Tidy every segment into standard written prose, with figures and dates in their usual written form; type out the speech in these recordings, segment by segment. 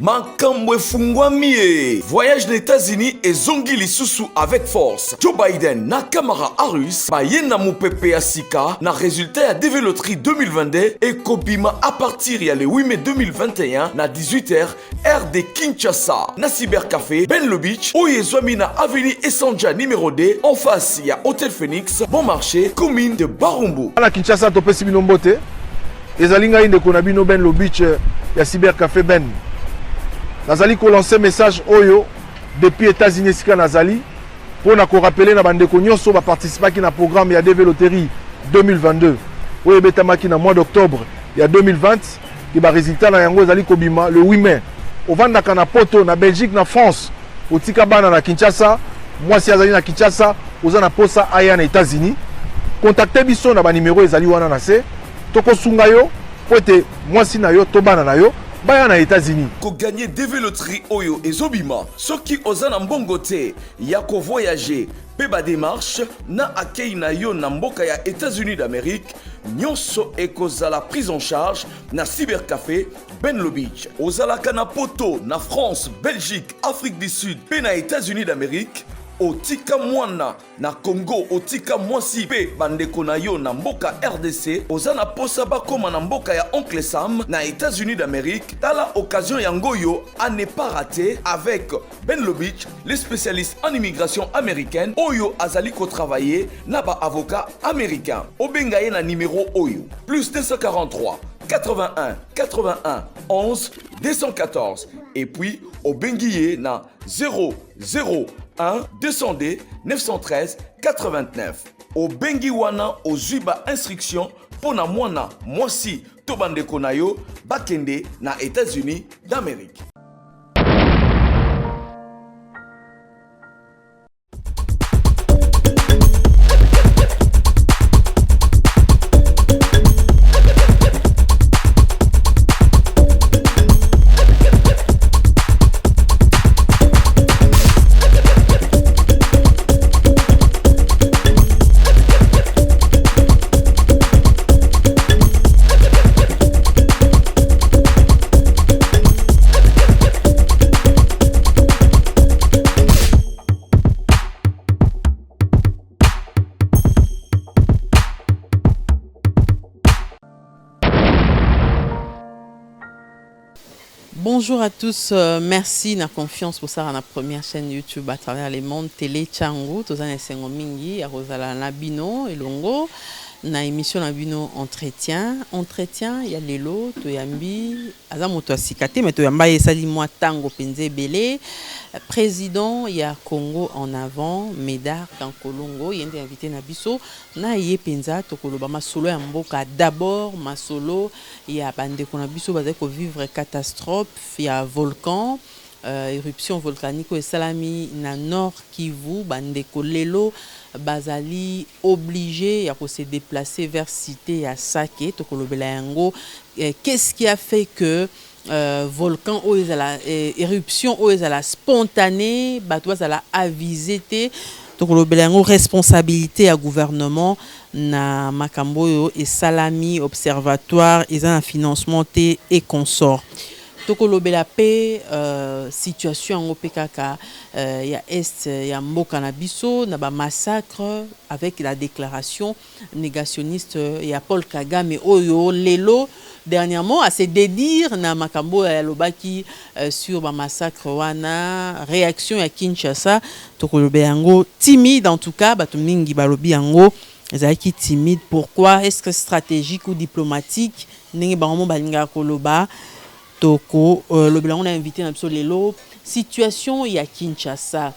Makambo efungwami. Voyage aux États-Unis et zongi lisusu avec force. Joe Biden na Kamala Harris bayena mupepe ya sika na résultat ya DV Loterie 2022 et kobima à partir ya le 8 mai 2021 na 18h heure de Kinshasa na cybercafé Ben Le Beach oyezwami na avenue Essanja numéro 2 en face ya Hôtel Phoenix bon marché commune de Barumbu. Na Kinshasa topesi bino mbote ezalinga inde kona bino Ben Le Beach ya cybercafé Ben. Nazali ko lancer message oyo depuis États-Unis sika nazali pour na ko rappeler na bande ko nyonso ba participer ki na programme ya DV Loterie 2022 oyo betamaki na mois d'octobre ya 2020 ki ba résultat na yango ezali kobima le 8 mai ovandaka na poto na Belgique na France otika bana na Kinshasa mwasi azali na Kinshasa oza na posa aya na États-Unis contactez biso na ba numéro ezali wana na se toko sunga yo pote mwasi na yo to bana na yo baya na États-Unis ko gagner DV Loterie oyo ezobima soki oza na mbongo te ya ko voyager pe ba démarche na akei na yo na mboka ya États-Unis d'Amérique nyonso ekozala prise en charge na cybercafé Ben Le Beach ozalaka na poto na France, Belgique, Afrique du Sud pe na États-Unis d'Amérique otika mwana na Congo otika mwasi pe bandeko na yo na mboka RDC ozana posa bakoma na mboka ya Oncle Sam na États-Unis d'Amérique tala occasion yango yo à ne pas rater avec Ben Le Beach les spécialistes en immigration américaine oyo azali ko travailler na ba avocat américain obenga ye na numéro oyo plus 243 81 81 11 214 et puis obengiye na 001 200D 913 89 au Bengiwana au Zuba instruction pour na mwana mwasi to bandeko na yo bakende na États-Unis d'Amérique. Bonjour à tous, merci na confiance pour ça à la première chaîne YouTube à travers les mondes télé Tchangu, tozana sengo mingi, à Rosala Nabino et Longo, na émission Nabino entretien, il y a Lelo, Toyambi, Azamoto Asikate, mais Toyamba Yesali moi Tango Penze Belé, président, il y a Congo en avant, Médard Kankolongo, il y a un invité Nabiso, na Ye Penza, Tokoloba, ma solo et Mboka, d'abord, ma solo, il y a Bande Konabiso, Bazeko vivre catastrophe, il y a volcan, éruption volcanique et Salami, na Nord Kivu, Bande Kolelo, Bazali obligé à se déplacer vers Cité à Sake, Tokolobela Yango. Qu'est-ce qui a fait que volcan ou éruption ou la spontanée, batois à la avisé, Tokolobela Yango responsabilité à gouvernement na Makambo et Salami observatoire et un financement et consort. Tokolobela paix situation en OPKK ya est ya mboka na biso na ba massacre avec la déclaration négationniste ya Paul Kagame oyo lelo dernièrement à se dédire na makambo ya lobaki sur ba massacre wana réaction ya Kinshasa tokolobela yango timide en tout cas bato mingi balobi yango ezaki timide pourquoi est-ce que stratégique ou diplomatique ndenge bango balinga koloba Toko, le blanc on a invité Nabiso Lelo. Situation il y a Kinshasa.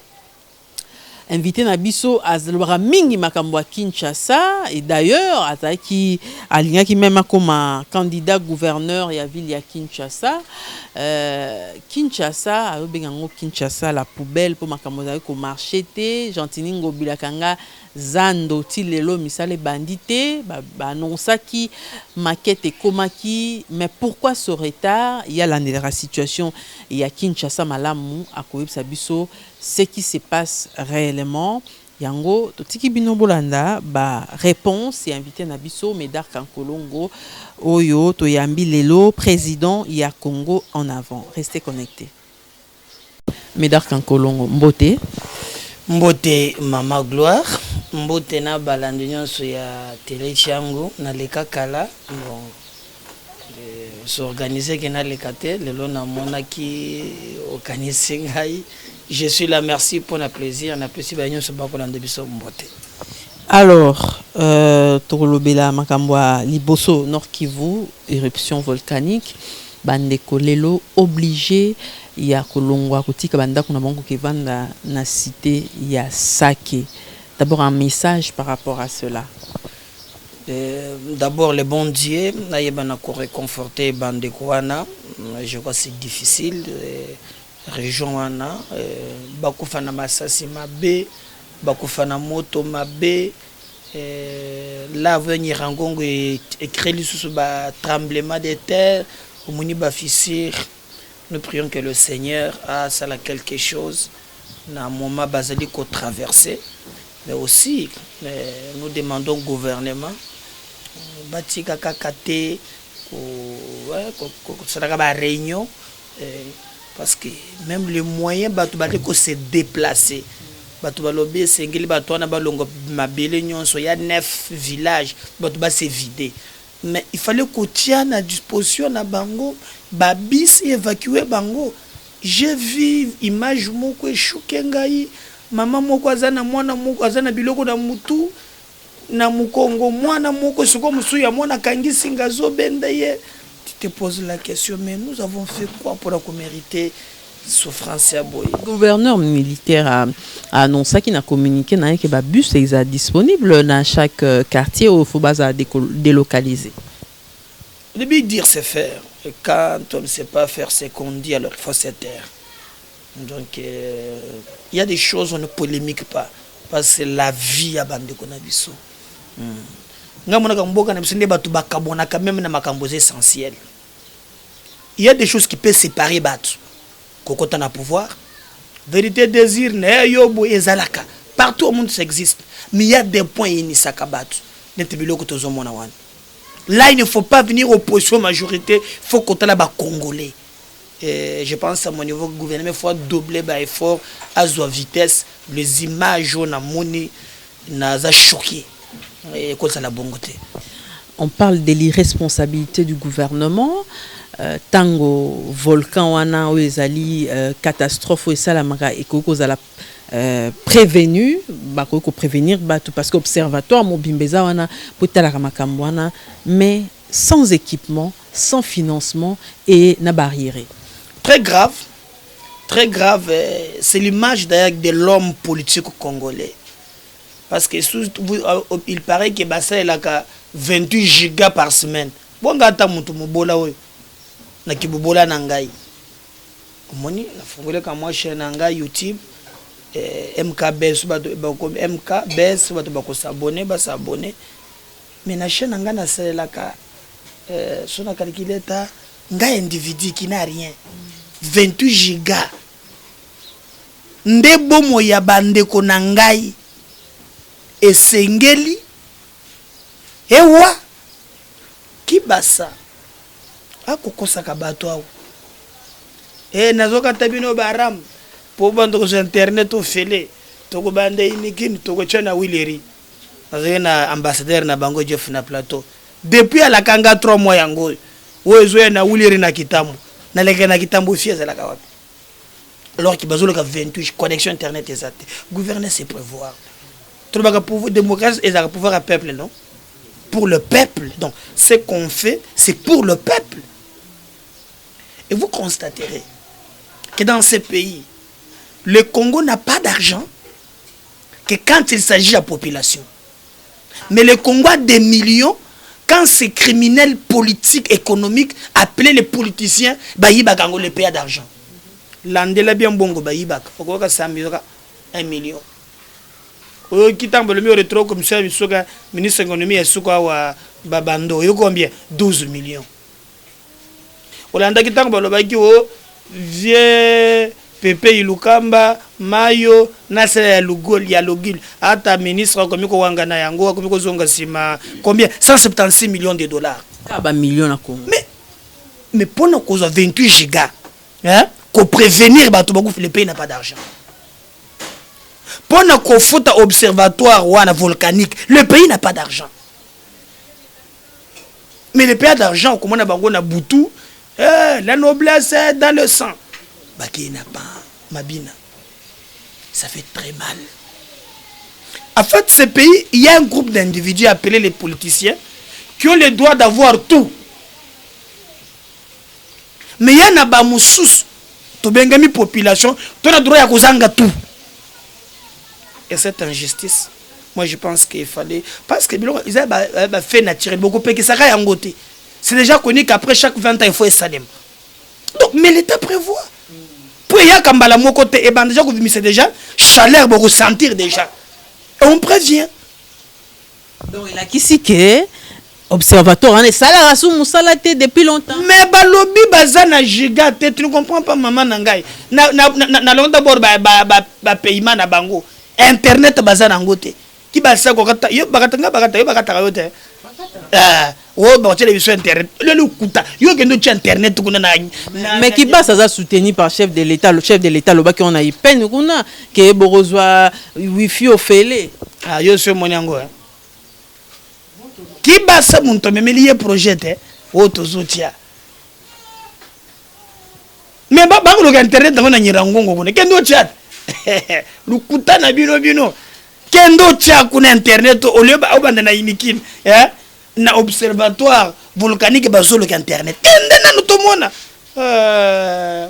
Invité Nabiso à Mingi Makambo à Kinshasa. Et d'ailleurs, Ataki Alinga qui même comme un candidat gouverneur et à ville ya Kinshasa. Kinshasa, Kinshasa, la poubelle pour Makambo au marché. Gentiningo Bilakanga. Zando tilelo misale bandité annonçaki maquette et komaki mais pourquoi ce retard il y a la situation il y a Kinshasa malamu à Koyeb Sabiso ce qui se passe réellement il yango totiki bino bolanda ba réponse et invité na biso Médard Kankolongo oyo toyambi lelo président ya Congo en avant. Restez connectés. Médard Kankolongo mbote mbote Mama Gloire mbote na balandi nyonso ya Télé Changu na leka kala bon s'organiser que na leka te lelo na monaki organiser ngai. Je suis là, merci pour le plaisir. Alors, Tokolobela Makambwa Liboso Nord Kivu, éruption volcanique, Bandeko Lelo obligé, il y a Kolongwa Kotika Banda Kunabongo Kevanda na cité, il y a Sake. D'abord un message par rapport à cela. D'abord le bon Dieu, naïbana ko réconforter Bandeko wana, je crois que c'est difficile. Région wana bakufana masasi mabe bakufana moto mabe là venir rangongo et créer sous ba tremblement de terre au moni ba fissure. Nous prions que le Seigneur a ça quelque chose na moment basali ko traverser, mais aussi nous demandons au gouvernement batika kakate ko ça ba réunion. Parce que même les moyens de se déplacer, il y a 9 villages, c'est vidé. Mais il fallait qu'on tienne à disposition na bango, babis évacuer bango. J'ai vu image moko shukengai, maman moko azana mwana moko azana biloko na mutu na mukongo mwana moko soko musuya mwana kangisi ngazo bendaye. Tu te poses la question, mais nous avons fait quoi pour mériter souffrance à boy? Le gouverneur militaire a annoncé qu'il a communiqué que les bus sont disponibles dans chaque quartier où il faut délocaliser. Au début, dire c'est faire. Et quand on ne sait pas faire ce qu'on dit, alors il faut se taire. Donc, il y a des choses où on ne polémique pas. Parce que c'est la vie à bande qu'on a vu ça. Il y a des choses qui peuvent séparer battu. Quand on a pouvoir, vérité, désir, partout au monde ça existe. Mais il y a des points inisaka battu. Là, il ne faut pas venir opposition majorité, il faut qu'on ait les Congolais. Et je pense à mon niveau gouvernement, il faut doubler l'effort à sa vitesse. Les images, on a moni, n'a choqué. On parle de l'irresponsabilité du gouvernement. Tango volcan wana oezali catastrophe et salamaka et koko zala prévenu bakoko prévenir batu parce que observatoire mobimbeza wana potala makambo wana mais sans équipement, sans financement et na barrière. Très grave, c'est l'image d'ailleurs de l'homme politique congolais. Parce que il paraît que Bassa est là 28 gigas par semaine. Bon gata mutu mubola we na kibubola nangai. Moni na fongole ka moi chaîne nangai YouTube MKBS ba MKBS ba ko s'abonner ba s'abonner. Mais na chaîne nangai na sala ka sona calculeta ngai individu qui n'a rien. 28 gigas. Ndebo moya bande ko nangai. Esengeli ewa kibasa akokosaka bato awo nazoka tabino baram po bando ko internet ofele toko bande inikini toko chana wileri na ambassadeur na bango Jeff na plateau depuis à la kanga 3 mois yango wezo na wileri na kitambo na leke na kitambo fieza la kawapi alors ki bazolo ka 28 connexion internet exacte gouverner c'est prévoir. Pour démocratie et le pouvoir à peuple, non? Pour le peuple. Donc, ce qu'on fait, c'est pour le peuple. Et vous constaterez que dans ces pays, le Congo n'a pas d'argent que quand il s'agit de la population. Mais le Congo a des millions quand ces criminels politiques, économiques, appelés les politiciens, le pays d'argent. L'andela bien bongo baïbak. Faut que ça 1 million. Kitambo le mieux retro comme ça ministre de l'économie et souka wa babando yo combien 12 millions. Olanda kitambo le baki o vieux Pepe Ilukamba, Mayo, Nasser ya Lugol, ya Logil. Ata ministre comme ko wangana yango, comme ko zonga sima. Combien? 176 millions de dollars. Kaba millions na Congo. Mais pendant qu'on a 28 gigas, hein, qu'on prévenir le pays n'a pas d'argent. Pendant qu'on faut un observatoire ou un volcanique, le pays n'a pas d'argent. Mais le pays a d'argent, comme on a bango na Boutou, la noblesse est dans le sang. Baki n'a pas, Mabina. Ça fait très mal. En fait, ce pays, il y a un groupe d'individus appelés les politiciens qui ont le droit d'avoir tout. Mais il y a un bamoussous, tu bengami population, tu as le droit à kozanga tout. Et cette injustice, moi je pense qu'il fallait. Parce que ils ont fait naturel, beaucoup de ça a yangoté. C'est déjà connu qu'après chaque 20 ans, il faut Salem. Donc, mais l'État prévoit. Pour y a Kambala mon côté, et ben déjà, c'est déjà chaleur, pour ressentir déjà. Et on prévient. Donc, il a qui si que. Observatoire, on est salaire sous Moussalate depuis longtemps. Mais balobi bazana giga, tu ne comprends pas maman nangai. Na longa d'abord ba paiement na bango. Internet bazana ngote. Qui basa ko kata yo bakata yote. Ba télévision internet. Le kuta. Yo kendo ci internet kuna na. Mais qui basa ça soutenu par chef de l'État, le chef de l'État loba ki on a eu peine kuna que borozwa wifi ofele. Ah yo c'est mon yango. Qui basa muntu memeliye projet auto soutien. Mais bango le internet ngona nyirangongo kuna kendo chat. Lukuta na bino kendo chat kuna internet au lieu ba obanda na inikin na observatoire volcanique bazolo ka internet kende na nutomona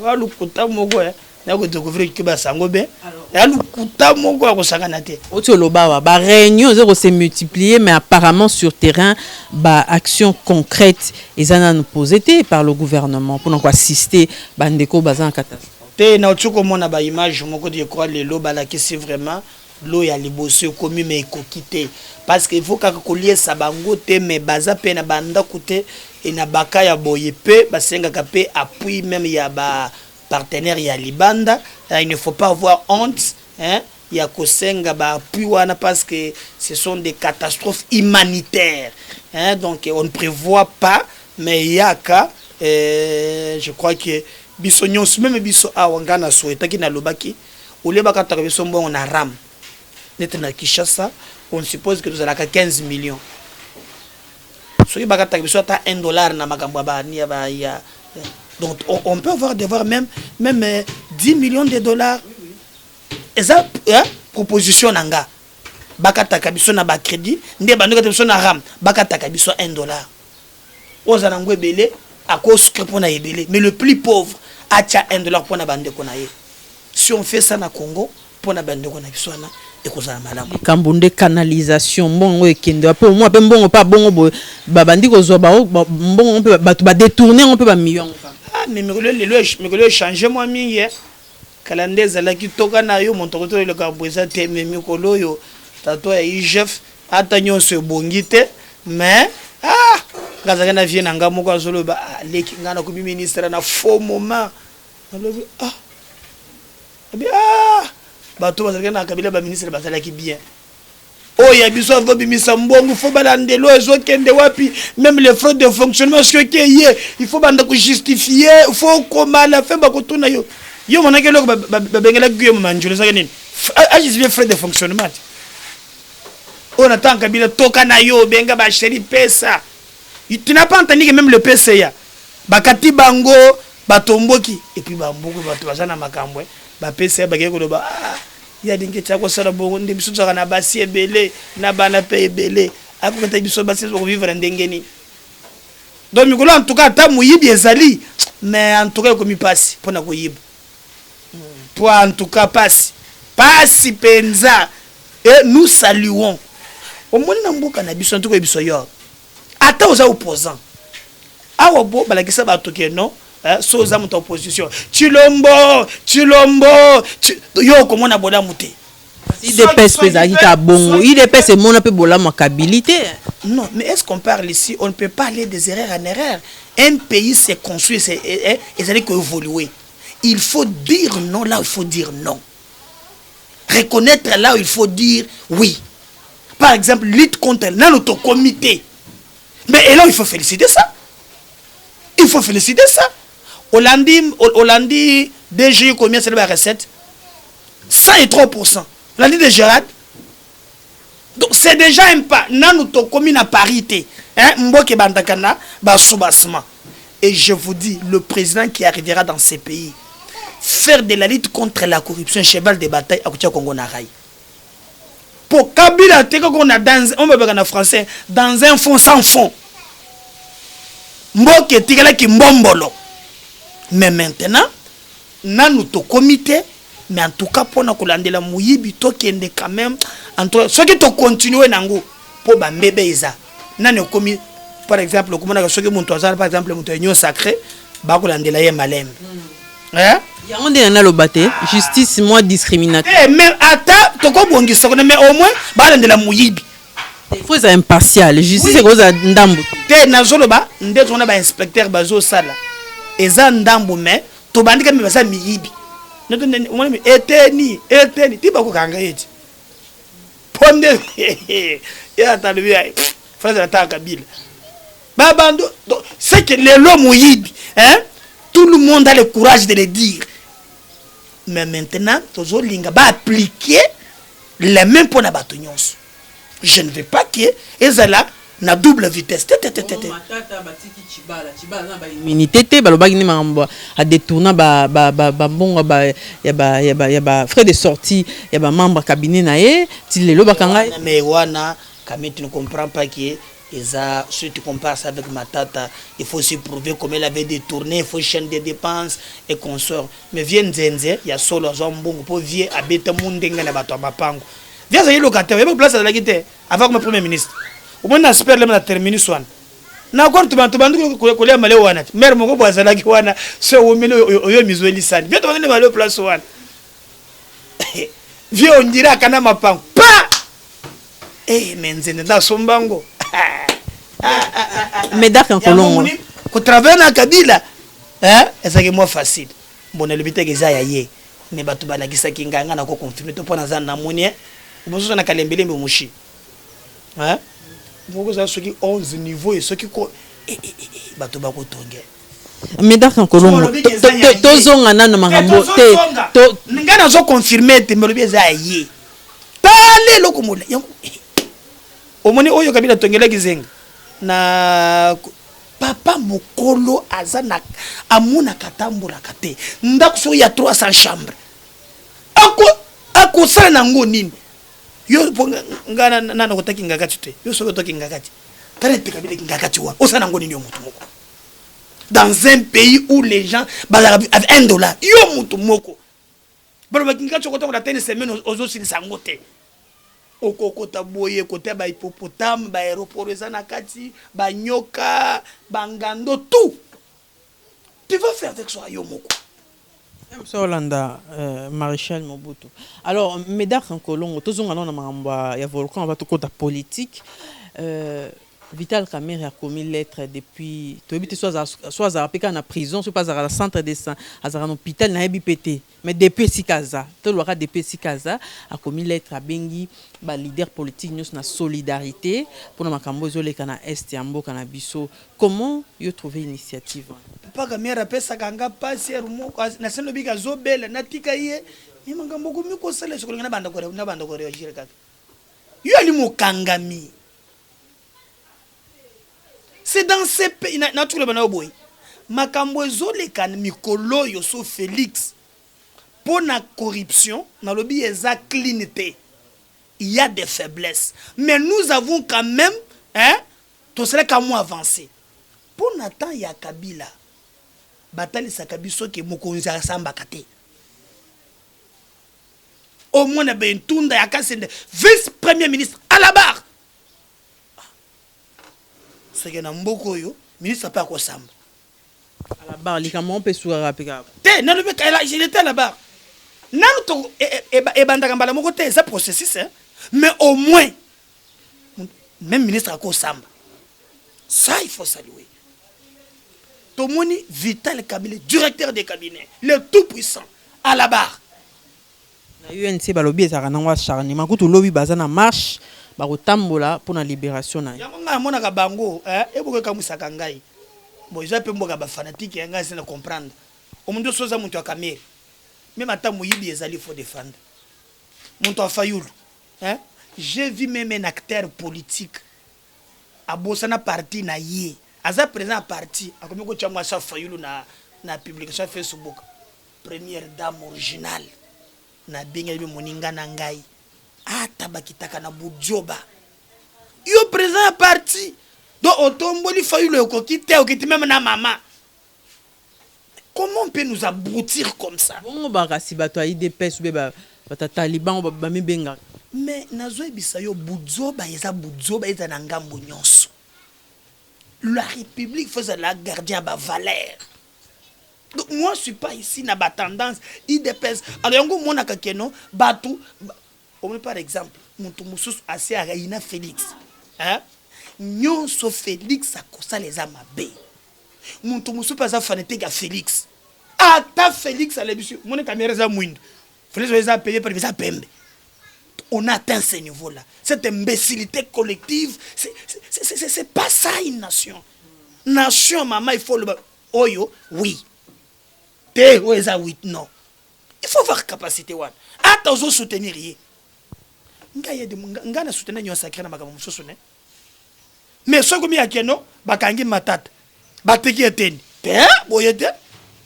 wa lukuta moko na ko découvrir que basango be ya lukuta moko ko sangana te otoloba ba réunion zéro se multiplier mais apparemment sur terrain ba action concrète ezana nous posé par le gouvernement pour nous assister bandeko bazan catastrophe te na otsuko mona ba image moko de quoi le loba la que c'est vraiment l'eau ya liboso komi mais kokité parce que il faut que lier sa bango te mais baza pe na banda kote et na baka ya boye pe basenga ka pe appui même ya ba partenaire ya libanda. Il ne faut pas avoir honte, hein, il y a kosenga ba appui wana parce que ce sont des catastrophes humanitaires, hein, donc on ne prévoit pas mais il y a ka je crois que biso nyonso même biso awangana souhaita ki na lobaki ole bakata biso mbongo na ram net na Kinshasa on suppose que nous allons à 15 millions. So il bakata biso ata $1 na makambo ba ni ba ya. Donc on peut avoir même 10 millions de dollars. Et ça proposition nanga bakata kabiso na ba crédit ndé ba ndeka biso na ram bakata kabiso $1. Oza ngwe belé à cause que pour na yebele mais le plus pauvre a $1 pour na bande ko na ye. Si on fait ça na Congo pour na bande ko na biso na et kozala malamu. Kambunde canalisation mbongo ekende po moi pe mbongo pa bongo babandi kozwa ba mbongo on peut ba détourner on peut ba millions. Ah mais mikolo changer moi mingi calendrier zala ki toka na yo montokoto le kabweza te mais mikolo yo tato ya IGF ata nyonso bongite mais ngazaka na vie na ngamo kwa zolo ba leki ngana ko ministre na faux moment alobi bato bazalaka na kabila ba ministre bazalaki bien oya biso avo bimisa mbongo faut balandelo ezokende wapi même les frais de fonctionnement ce qui est il faut banda ko justifier il faut comment la fin ba ko tuna yo monake loko ba bengela guyo manjolo saka nini a justifier frais de fonctionnement on attend kabila toka na yo benga ba chéri pesa tu n'as pas entendu que même le PCA bakati bango batomboki et puis bambuko bato bazana makambwe ba PCA bageko lo ba ya dinge tsako sala bongo ndi biso tsaka na basi ebele na bana pe ebele akokata biso basi ko vivre ndengeni donc mikolo en tout cas ta muyibi ezali mais en tout cas ko mi passe pona ko yiba pour en tout cas passe penza et nous saluons au moni na mboka na biso en tout cas biso yo ata oza opposant awa bo balakisa ba toke non so za muta opposition Chilombo yo komona bola muté il dépêche pesaki ka bongo il dépêche mon peu bola makabilité. Non mais est-ce qu'on parle ici on ne peut pas aller des erreurs en erreur. Un pays s'est construit et ça dit que évoluer il faut dire non là où il faut dire non. Reconnaître là où il faut dire oui. Par exemple, lutte contre notre comité. Mais et là, il faut féliciter ça. Il faut féliciter ça. Hollandi, DG, combien c'est la recette? 103%. Hollandi de Gérard. Donc c'est déjà un pas. Nous commune à parité. Mboke Bandakana, soubassement. Et je vous dis, le président qui arrivera dans ces pays, faire de la lutte contre la corruption, un cheval de bataille à Koutia Congo Narai. Pour Kabila, on a dans, on va en français, dans un fond sans fond. Mboke Tigala qui mbombolo. Mais maintenant, nous to comité, mais en tout cas, pour nous collander la mouyibi, to qui est quand même, en tout cas, ce qui to continuer nango, pour bambé isa. Nan commis, par exemple, comme on a ce que mon toisard, par exemple, mon union sacré, bah collander la malem. Hein? Il y a un des analobaté, justice moins discriminatoire. Mais attends, to ko bongi so mais au moins, bah de la mouyibi. Il faut être impartial. Justice c'est cosa ndambu. Te nazolo ba, ndé on a ba inspecteur bazo sala. Eza ndambu mais to bandika me basa miyibi. Eteni tiba ko kanga yeti. Ponde ya talibia frère de ta Kabila. Babando c'est que les lois mouyibi, hein? Tout le monde a le courage de le dire. Mais maintenant, tozo linga ba appliquer les mêmes pour na batonyons. Je ne veux pas que ezala na double vitesse. Minité balobagi ni mamba a détourner bongo ya frais de sortie ya ba membre cabinet na ye ti lelo bakanga mais wana quand tu ne comprends pas que Eza, si tu compares ça avec Matata, il faut aussi prouver comment elle avait détourné, il faut chaîne des dépenses et consorts. Mais viens Nzenze, il y a solo à Zambongo pour vieux habiter Mundenga na bato mapango. Viens à locataire, il y a une place à la guitare avec le premier ministre. Au moins, on espère que la terminer soin. Na kwa tubantu kulia male wana. Mère moko bwazala ki wana se omile oyo mizweli sana. Viens tubantu male place wana. Viens on dirait kana mapango. Pa! Eh Nzenze nda sombango. Mais d'accord, Colombo. Quand travailler na Kabila, hein, c'est moins facile. Bon, le but est que ça y est. Mais batu bala kisa kinganga na ko confirmer to pona zana moni. Ubozo na kalembele mbe mushi. Hein? Vous avez ceux qui 11 niveaux et ceux qui batu ba ko tonge. Mais d'accord, Colombo. Tozonga na magambo te. Ngana zo confirmer te mbe za y est. Pale lokomola. Omoni oyo Kabila tongela kizenga na papa mokolo azana amuna katambula kate ndako so ya 300 chambres ako sala nango nini yo ngana nana kotaki ngakati te yo so kotaki ngakati tane te Kabila ngakati wa osana nango nini yo mutu moko dans un pays où les gens avec $1 yo mutu moko balo bakingati ko to la tene semaine ozo silisa ngote okokota boye kote ba hippopotame ba aéroport ezana kati ba nyoka bangando tout tu vas faire avec ça yo moko M. Hollanda Maréchal Mobutu. Alors Médard Colombo tozonga na mamba ya volcan va to kota politique Vital Kamerhe a commis lettre depuis soit à Pékin en prison, soit pas à la centre de sang, à un hôpital na BPT. Mais depuis Sikaza, tout le reste depuis Sikaza a commis lettre à Bengi, ba leader politique nous na solidarité pour na makambozo le kana est ya mboka na biso. Comment yo trouver initiative? Papa Kamerhe pesa kanga pasi rumo na seno bika zobela na tika ye. Ni makambo ko mi ko sala shokolo na banda ko réagir kaka. Yo ali mo kangami. C'est dans ces pays, naturellement, boy. Makambo ezoleka mikolo yo so Félix. Pour la corruption, dans le biais cleanité, il y a des faiblesses. Mais nous avons quand même, hein, tout cela qu'à moi avancé. Pour Nathan, il y a Kabila. Batali Sakabiso qui est mokonzi asamba kate. Au moins, il y a une tunda ya kasende vice-premier ministre à la barre. Ce qui est dans Mboko yo, ministre pas quoi samba. À la barre, les camarades peuvent se rappeler. Non, le mec, il était à la barre. Non, et bandagambala mon côté, ça processus, hein. Mais au moins, même ministre à quoi samba. Ça, il faut saluer. Tomoni Vital Kamerhe, directeur des cabinets, le tout puissant, à la barre. Na UNC balobi ezaka nango acharnement kutu lobi baza na marche bakotambola pour la libération na yango nga monaka bango eboke kamusaka ngai bon ils appellent mboka ba fanatique ya ngai na comprendre omuntu soza muntu ya Kamerhe même ata moyibi ezali faut défendre muntu a Fayulu j'ai vu même un acteur politique a bosana parti na ye aza présent parti akomi ko chamwa sa Fayulu na publication Facebook première dame originale na benga bi moninga na ngai ata bakitaka na budjoba yo présent parti donc otomboli Fayulu okokite okiti même na maman. Comment on peut nous aboutir comme ça? Bon bakasi bato IDPS ou ba taliban ba mibenga. Mais nazo ebisa yo budjoba eza na ngambo nyonso. La République faisait la gardien ba valeur. Donc moi je suis pas ici na ba tendance IDPS. Alors yango mona kakeno batu on par exemple muntu mususu asi Raina Félix. Nyonso Félix akosa les amabe. Muntu mususu pas fanete ga Félix. Ata Félix à l'émission. Mon caméra za mwindo. Félix les a payé par les pembe. On a atteint ce niveau-là. Cette imbécilité collective, c'est pas ça une nation. Nation, maman, il faut le... Oyo, oui. Te, oeza, oui, non. Il faut avoir capacité, one. Attention, soutenir, yé. Nga na soutenir, nyon sacré na makamu, sousune. Mais ce que mi a keno, bakangi matata. Bateki eteni. Te, boyete.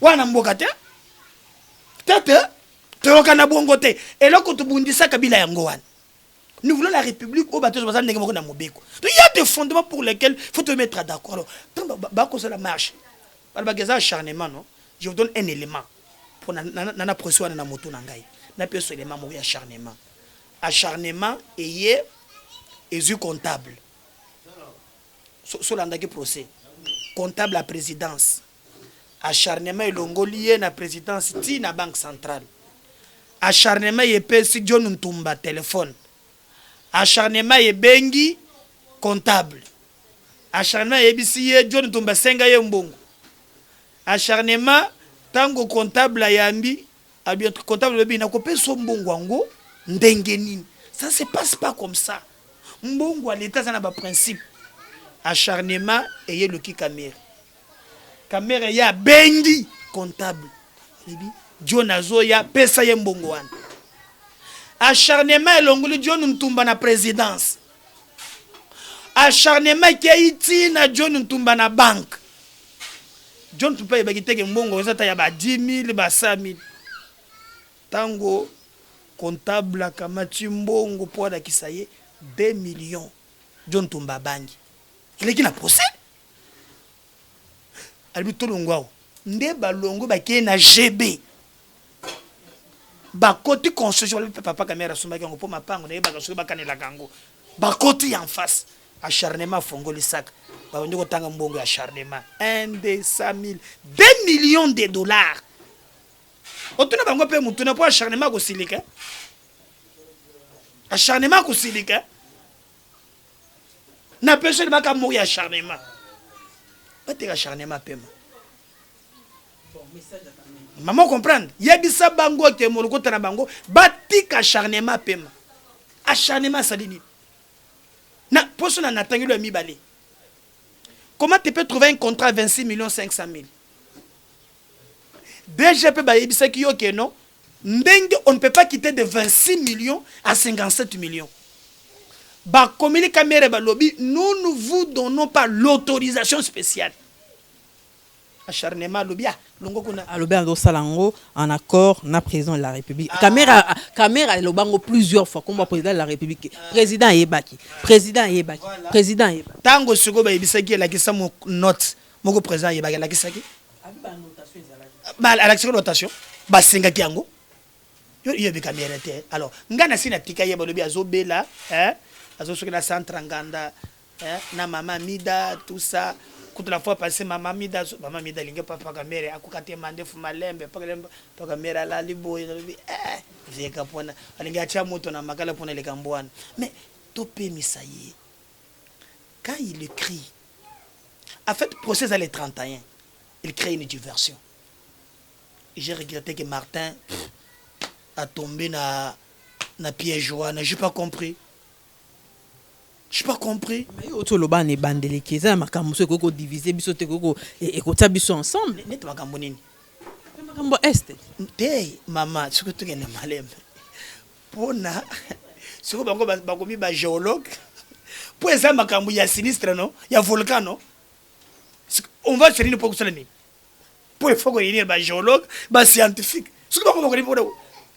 Wana mbokate. Tete. Et là, nous voulons la République au bateau. Il y a des fondements pour lesquels il faut te mettre d'accord. Alors, quand la marche, acharnement, je vous donne un élément. Pour la pression de la moto, acharnement. Acharnement et comptable. Sur le procès. Comptable à présidence. Acharnement et l'ongolier na présidence, ti na banque centrale. Acharnement et pesi John Ntumba téléphone. Acharnement et bengi comptable. Acharnement et bisiye John Ntumba senga ye mbongo. Acharnement tango comptable yambi abien comptable bebi na kopé so mbongo wango ndenge nini. Ça se passe pas comme ça. Mbongo à l'état ça na ba principe. Acharnement et le ki Kamerhe. Kamerhe ya bengi comptable. John Azoya pesa ye mbongo wana. Acharnement elongoli John Ntumba na présidence. Acharnement keiti na John Ntumba na banque. John Ntumba yebakiteke mbongo ezata ya ba 10,000 ba 100,000. Tango comptable kamati mbongo po da kisaye 2 millions. John Ntumba bangi. Il est na procès. Albi tolongwao. Nde balongo ba ke na GB. Bakoti construction le papa Kamerhe asumaki ngo po mapango na baka soki bakanela kango bakoti en face acharnement fongoli sac ba ndiko tanga mbongo acharnement 100,000 2 millions de dollars otuna bango pe mutuna po acharnement ko silika na personne baka mourir acharnement bateka acharnement pema. Maman comprendre. Yebisa bango te molokota na bango batika acharnement pema. Acharnement ça dit. Na poso na natangi le mibale. Comment tu peux trouver un contrat à 26,500,000? DGP ba yebisa ki yo ke non. Ndenge on ne peut pas quitter de 26 millions à 57 millions. Ba communique Kamerhe ba lobby, nous vous donnons pas l'autorisation spéciale. Acharnement lobby longo kuna alobi ando salango en accord na président de la République. Kamerhe lobango plusieurs fois comme président de la République. Président yebaki. Tango siko ba yebisaki la kisa mo note moko président yebaki la kisa ki. Ba la notation ba senga ki yango. Yo yebi Kamerhe te. Alors ngana sina tika yeba lobi azobela azosoki na centre nganda na mama Mida tout ça. Toute la fois passé maman Mida linge papa Kamerhe akukate mandefu malembe papa Kamerhe la libo veka pona alinga cha moto na makala pona le kambwana mais topé misaye quand il écrit en fait procès à les 31 il crée une diversion. Et j'ai regretté que Martin a tombé dans piège. Je n'ai pas compris. Je n'ai pas compris. Mais autoloba ne bandele keza makamuso koko diviser biso te koko et kota biso ensemble. Net makambo nini? Makambo est. Te maman, ce que tu es malem. Pona ce que bango bakomi ba géologue. Pour ça makambo ya sinistre non, ya volcan non. On va se réunir pour ça ni. Pour il faut réunir ba géologue, ba scientifique. Ce que bango bakoni pour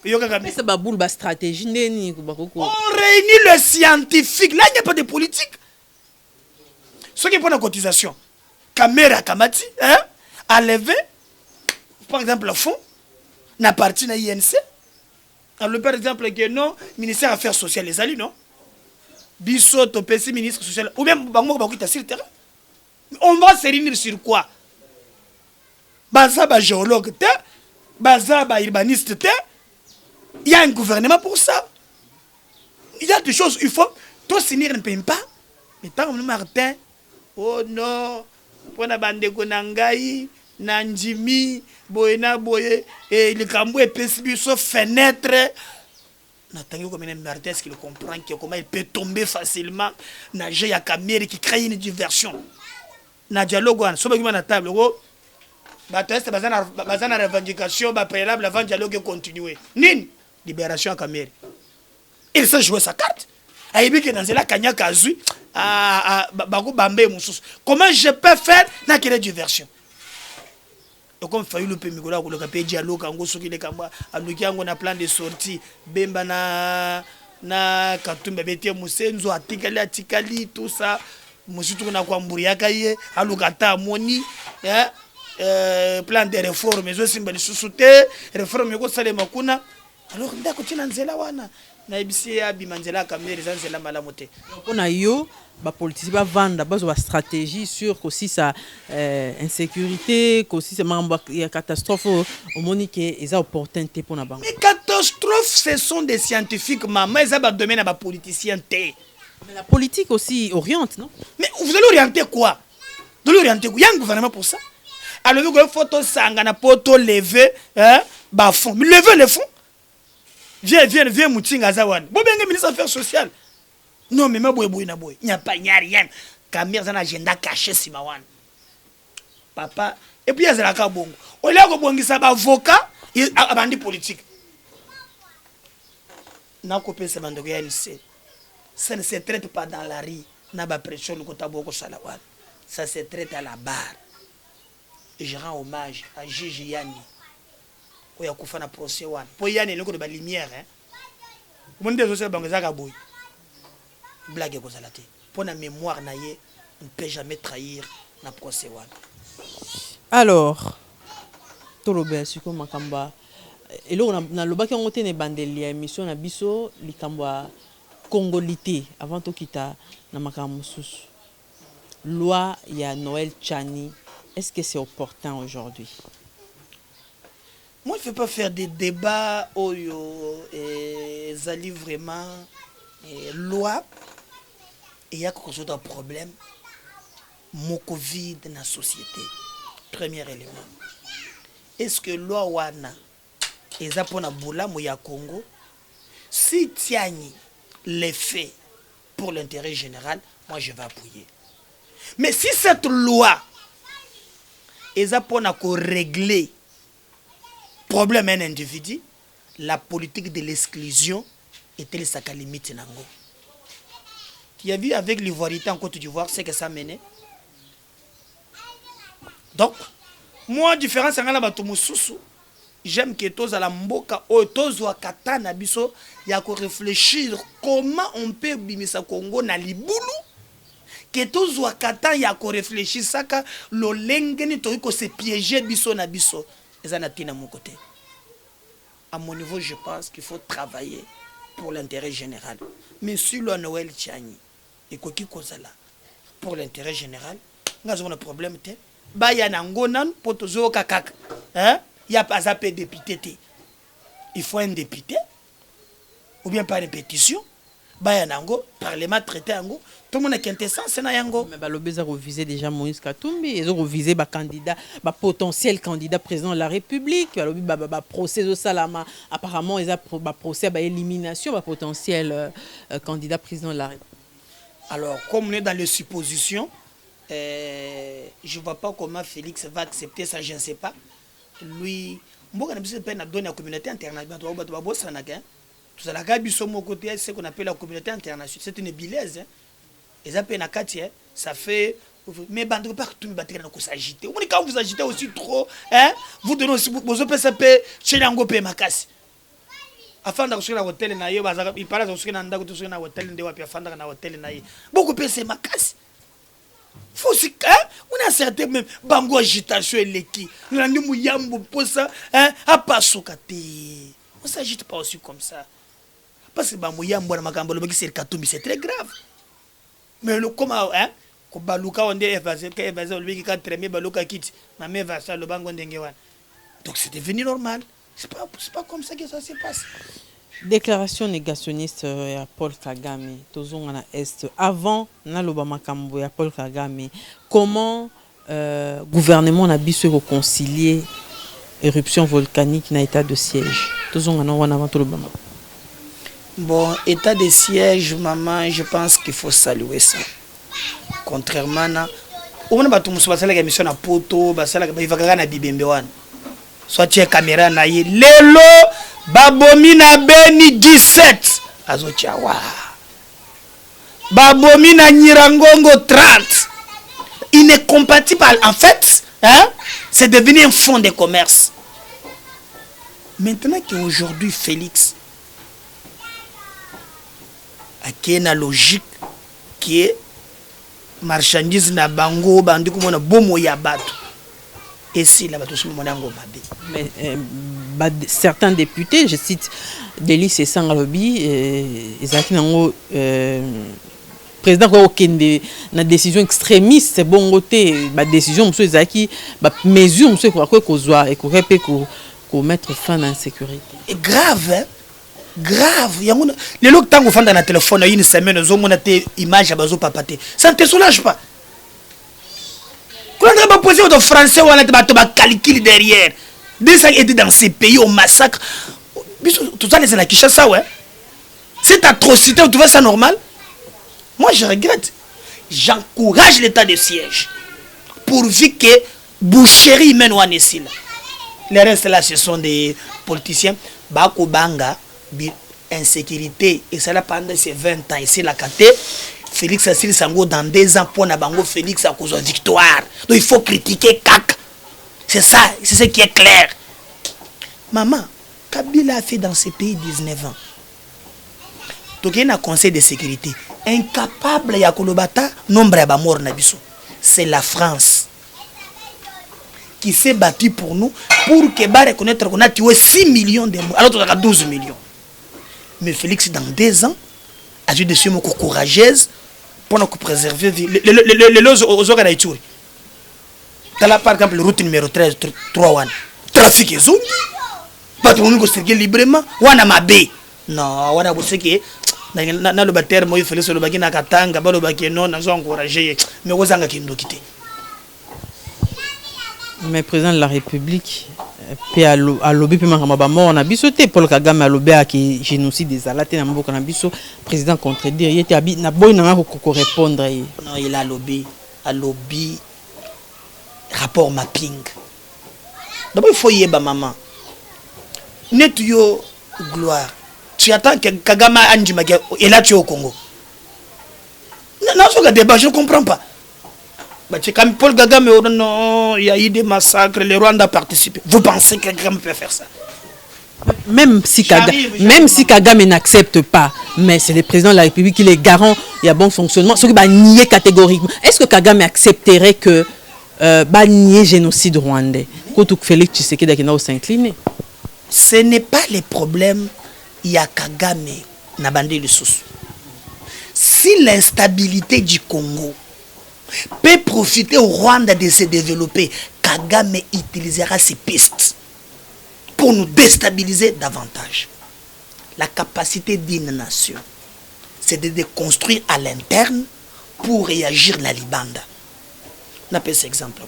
mais c'est baboule ba stratégie neni ko bakoko. On réunit le scientifique. Là il n'y a pas de politique. Ce qui est pour la cotisation. Caméra Kamati, hein, a levé par exemple le fonds n'a parti na INC. Alors par exemple que non, ministère Affaires sociales les alliés non. Biso to PC ministre social ou bien bango bakuita sur le terrain. On va se réunir sur quoi? Baza ba géologue te, baza ba urbaniste te. Il y a un gouvernement pour ça. Il y a des choses, il faut. Toi, signer ne paye pas. Mais tant que Martin, oh non, pour la bande de Konangaï, Nanjimi, Boyena Boye, et le Cambou et PSB sauf fenêtre. Nathalie comme un Martin, est-ce qu'il comprend comment il peut tomber facilement? Nager à caméra qui crée une diversion. Na dialogue, on s'oublie à la table. Bateste, bazana revendication, préalable avant dialogue continuer. Nin, libération à caméra. Il sait jouer sa carte. Aïbi que dans la Kanya Kazui, comment je peux faire na quelle diversion? Et comme failli le pémigola ou le capé dialogue en gros qui les kamba à l'oukiango na plan de sortie bemba na katumba betie musenzo atikali tout ça musitu na kwa mburiaka ye alukata moni plan de réforme mais aussi mbali susute réforme ko sale makuna alors ndako tina nzela wana na ibisi abimanzela kamere zanzela malamote on a yo ba politique ba vanda ba zo stratégie sur aussi sa insécurité aussi c'est mambo ya catastrophe au monique et opportunité pour na banque. Mais catastrophe ce sont des scientifiques maman ils ba domaine ba politicien té. Mais la politique aussi oriente non? Mais vous allez orienter quoi? Vous allez orienter quoi? Il y a un gouvernement pour ça. Alors vous avez photo sangana poto lever hein ba fond. Mais lever les fonds. Viens Moutinga Zawan. Bon bien ministre des Affaires sociales. Non mais ma boy na boy. Il n'y a rien. Caméra dans agenda caché si mawan. Papa et puis il y a Zalaka Bongo. On l'a ko bongisa ba avocat et abandi politique. Na ko pesa bandoko ya lycée. Ça ne se traite pas dans la rue. Na ba pression le kota boko salawan. Ça se traite à la barre. Et je rends hommage à Gigi Yani. Oya kufana procès wan. Po Yani loko de ba lumière hein. Mon des aussi bango za boy. Blague ko salate. Pour la mémoire na ye, on ne peut jamais trahir na procès wan. Alors tolobe siko makamba elo na lobaki ngote ne bandeli ya émission na biso likamba congolité avant to kita na makambo susu. Loi ya Noël Tchani, est-ce que c'est opportun aujourd'hui? Moi, je ne veux pas faire des débats où et zali vraiment loi et il y a quelque chose de problème. Mon Covid dans la société. Premier élément. Est-ce que loi wana et zapona boula moya Congo si tiani les faits pour l'intérêt général, moi je vais appuyer. Mais si cette loi est pour régler problème d'un individu, la politique de l'exclusion était sa limite. Tu as vu avec l'ivoirité en Côte d'Ivoire ce que ça menait. Donc, moi, différence c'est que j'aime que tous à la mboka ou tous à katana biso, il y a que réfléchir comment on peut bimisa Congo na libulu. Que tous ou akata ya ko réfléchir ça que le lengeni to ko se piéger biso na biso ezanati na mon côté. À mon niveau, je pense qu'il faut travailler pour l'intérêt général. Mais sur le Noël Tchani et ko ki kozala pour l'intérêt général, ngazo na problème te. Ba ya na ngonan potozo kakak. Hein? Il y a pas à peu député. Il faut un député ou bien par une pétition. baya nango parlement traité yango tout le monde est quintessence na yango. Mais balobi za reviser déjà Moïse Katumbi, ils ont revisé ba candidat, ba potentiel candidat président de la République, balobi ba procès au salama apparemment ils a ba procès ba élimination ba potentiel candidat président de la République. Alors comme on est dans les suppositions, je vois pas comment Félix va accepter ça, je ne sais pas. Lui, mboka na biso pe na donner la communauté internationale, to ba bossa na gain. Tout ça la gabi sur mon côté, c'est ce qu'on appelle la communauté internationale. C'est une bilaise hein. Et ça, ça fait. Mais bande partout, vous s'agiter. Quand vous agitez aussi trop, hein, vous donnez aussi vos OPCP chez l'Angopé Makasi. Afin d'aller à l'hôtel, il parle de l'hôtel, beaucoup de c'est Makasi. Faut aussi, hein, on a certains même bango agitation et l'équipe. Nous avons dit, Yambo, pour ça, hein, à pas sokate. On ne s'agite pas aussi comme ça. Parce que c'est très grave. Mais le comment hein ko baluka on dit évasé lui qui a tremé baluka quitte ma mère va ça le bango ndengewan. Donc c'est devenu normal. C'est pas comme ça que ça se passe. Déclaration négationniste à Paul Kagame tozonga na est avant na lobama kambo ya Paul Kagame. Comment gouvernement na biso réconcilier éruption volcanique na état de siège. Tozonga na wana avant lobama. Bon, état de siège, maman, je pense qu'il faut saluer ça. Contrairement à... On a tout le monde mission à poto, il va na bibembe wan. Soit tu caméra na ye lelo babomina beni 17 azochawa. Babomina nyirangongo 30. Il est compatible en fait, hein? C'est devenu un fonds de commerce. Maintenant qu'aujourd'hui Félix a une logique qui est marchandise na bango bandi ko mona bomo ya bato et si la bato sur monango mabe. Mais certains députés, je cite Délice Sangalobi ezaki nango président ko okende na décision extrémiste c'est bon côté ba décision monsieur ezaki ba mesure monsieur ko kozwa et ko repé ko mettre fin à l'insécurité. Et grave hein? Grave, les gens qui ont dans le téléphone une semaine, ils ont des images à bazo papaté. Ça ne te soulage pas. Quand on a posé aux Français, on a calculé derrière. Dès ça été dans ces pays au massacre, tout ça les a kiché ça ouais. Cette atrocité, vous trouvez ça normal? Moi je regrette. J'encourage l'état de siège pourvu que boucherie mène ou anessil. Les restes là ce sont des politiciens. Bako Banga. Insécurité et ça là pendant ces 20 ans ici la caté Félix Assil Sango dans 2 ans pour na bango Félix à cause de victoire donc il faut critiquer CAC c'est ça c'est ce qui est clair. Maman Kabila a fait dans ce pays 19 ans donc il y a un conseil de sécurité incapable ya kolobata nombre ya ba mort na biso c'est la France qui s'est battue pour nous pour que ba reconnaître qu'on a tué 6 millions de morts alors on a 12 millions. Mais Félix, dans 2 ans, a dû décider mon courageuse pour nous préserver les lois aux organes. Par exemple, la route numéro 13, 3 trafic est zone. Pas tout le monde circule librement. Wana mabe. Non, wana vous savez que dans le bâtiment, moi, Félix, le bagage na katanga, le bagage non, nous encouragé. Mais vous avez qui nous quitter. Mais président de la République, pe a lobby pe makamba mort on a biso te Paul Kagame a lobby qui génocide des alate na mboka na biso président contredire yete abi na boy na ko répondre. Non, il a lobby rapport mapping. D'abord il faut yeba maman. Net yo gloire. Tu attends que Kagame anjima et là tu es au Congo. Non, ce débat je ne comprends pas. Comme Paul Kagame, non, il y a eu des massacres, le Rwanda a participé. Vous pensez que Kagame peut faire ça? Même si Kagame n'accepte pas, mais c'est le président de la République qui est garant, il y a bon fonctionnement, ce qui va nier catégoriquement. Est-ce que Kagame accepterait que nier génocide rwandais? Quand Félix Tshisekedi s'incliner. Ce n'est pas le problème, il y a Kagame, Nabandé le sous. Si l'instabilité du Congo peut profiter au Rwanda de se développer, Kagame utilisera ces pistes pour nous déstabiliser davantage. La capacité d'une nation, c'est de déconstruire à l'interne pour réagir la libanda. On appelle cet exemple.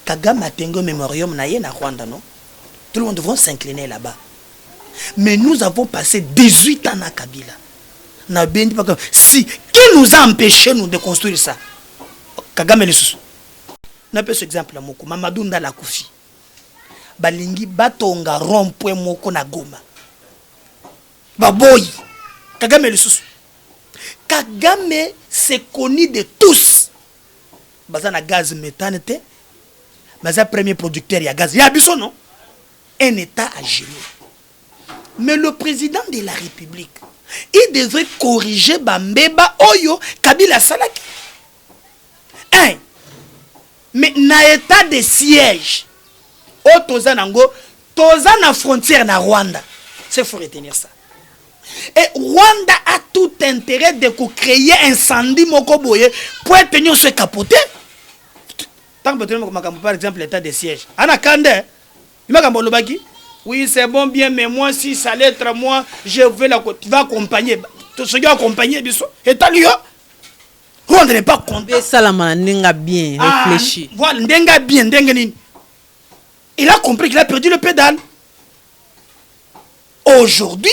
Kagame a tengo mémorium na Rwanda, non? Tout le monde devrait s'incliner là-bas. Mais nous avons passé 18 ans à Kabila. Si, qui nous a empêché nous de construire ça? Kagame le sous. On appelle cet exemple. Mamadou Ndala Koufi. Balingi batonga rompwe moko na Goma. Baboy. Kagame le sous. Kagame s'est connu de tous. Bazana gaz méthane te. Baza premier producteur ya gaz. Ya biso non? Un état à gérer. Mais le président de la République, il devrait corriger Bambeba Oyo Kabila Salaki. Mais na état de siège. O Tozanango, Tozana frontière na Rwanda. C'est faut retenir ça. Et Rwanda a tout intérêt de créer un incendie mokoboye pour tenir ce capoté. Tant que par exemple l'état de siège. Anakande, oui, c'est bon bien, mais moi, si ça allait être moi, je vais tu vas accompagner. Tu vas accompagner, et t'as lieu. Rwanda n'est pas content. Ça, la manenga bien réfléchi. Voilà, ndenga bien, ndenga. Il a compris qu'il a perdu le pédale. Aujourd'hui,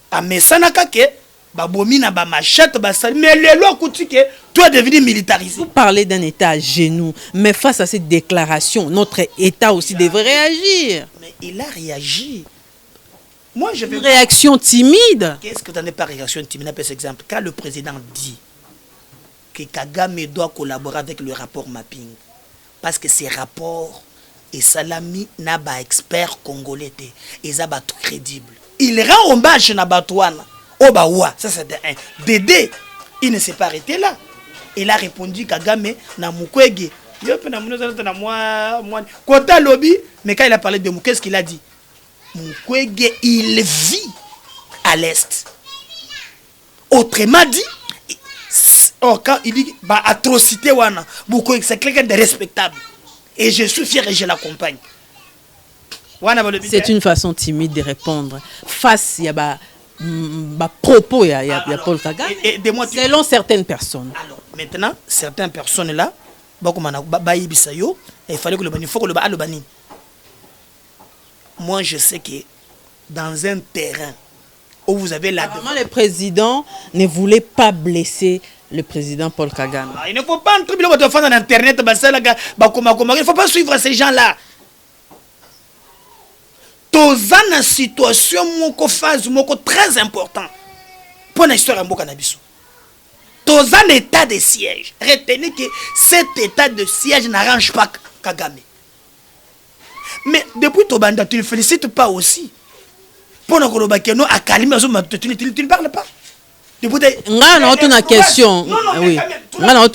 à Messanakake, Babomina, Bamachette, mais les lois coûtent tout est devenu militarisé. Vous parlez d'un État à genoux, mais face à cette déclaration, notre État aussi devrait réagir. Mais il a réagi. Moi, je veux... Une réaction timide. Qu'est-ce que tu n'as pas réaction timide? Par exemple, quand le président dit que Kagame doit collaborer avec le rapport mapping, parce que ces rapports, et Salami n'a pas expert congolais, et ça va tout crédible. Il rend hommage à Batouana. Obawa, ça c'est un. Dédé, il ne s'est pas arrêté là. Il a répondu Kagame na Mukwege. Kota lobby, mais quand il a parlé de Mukwege, qu'est-ce qu'il a dit? Mukwege, il vit à l'est. Autrement dit, quand il dit bah atrocité wana, Mukwege c'est quelqu'un de respectable. Et je suis fier et je l'accompagne. C'est une façon timide de répondre. Face, il y a propos, il y a Paul Kagame. Selon certaines personnes. Alors, maintenant, certaines personnes là, il fallait que le bani. Moi, je sais que dans un terrain où vous avez la... Vraiment, le président ne voulait pas blesser le président Paul Kagame. Il ne faut pas entrer dans Internet, il ne faut pas suivre ces gens-là. Dans une situation très importante pour l'histoire de Mboka-Nabiso. Dans un état de siège. Retenez que cet état de siège n'arrange pas Kagame. Mais depuis Tobanda, tu ne félicites pas aussi. Pour nous, tu ne parles pas. On a une question. Oui. On a une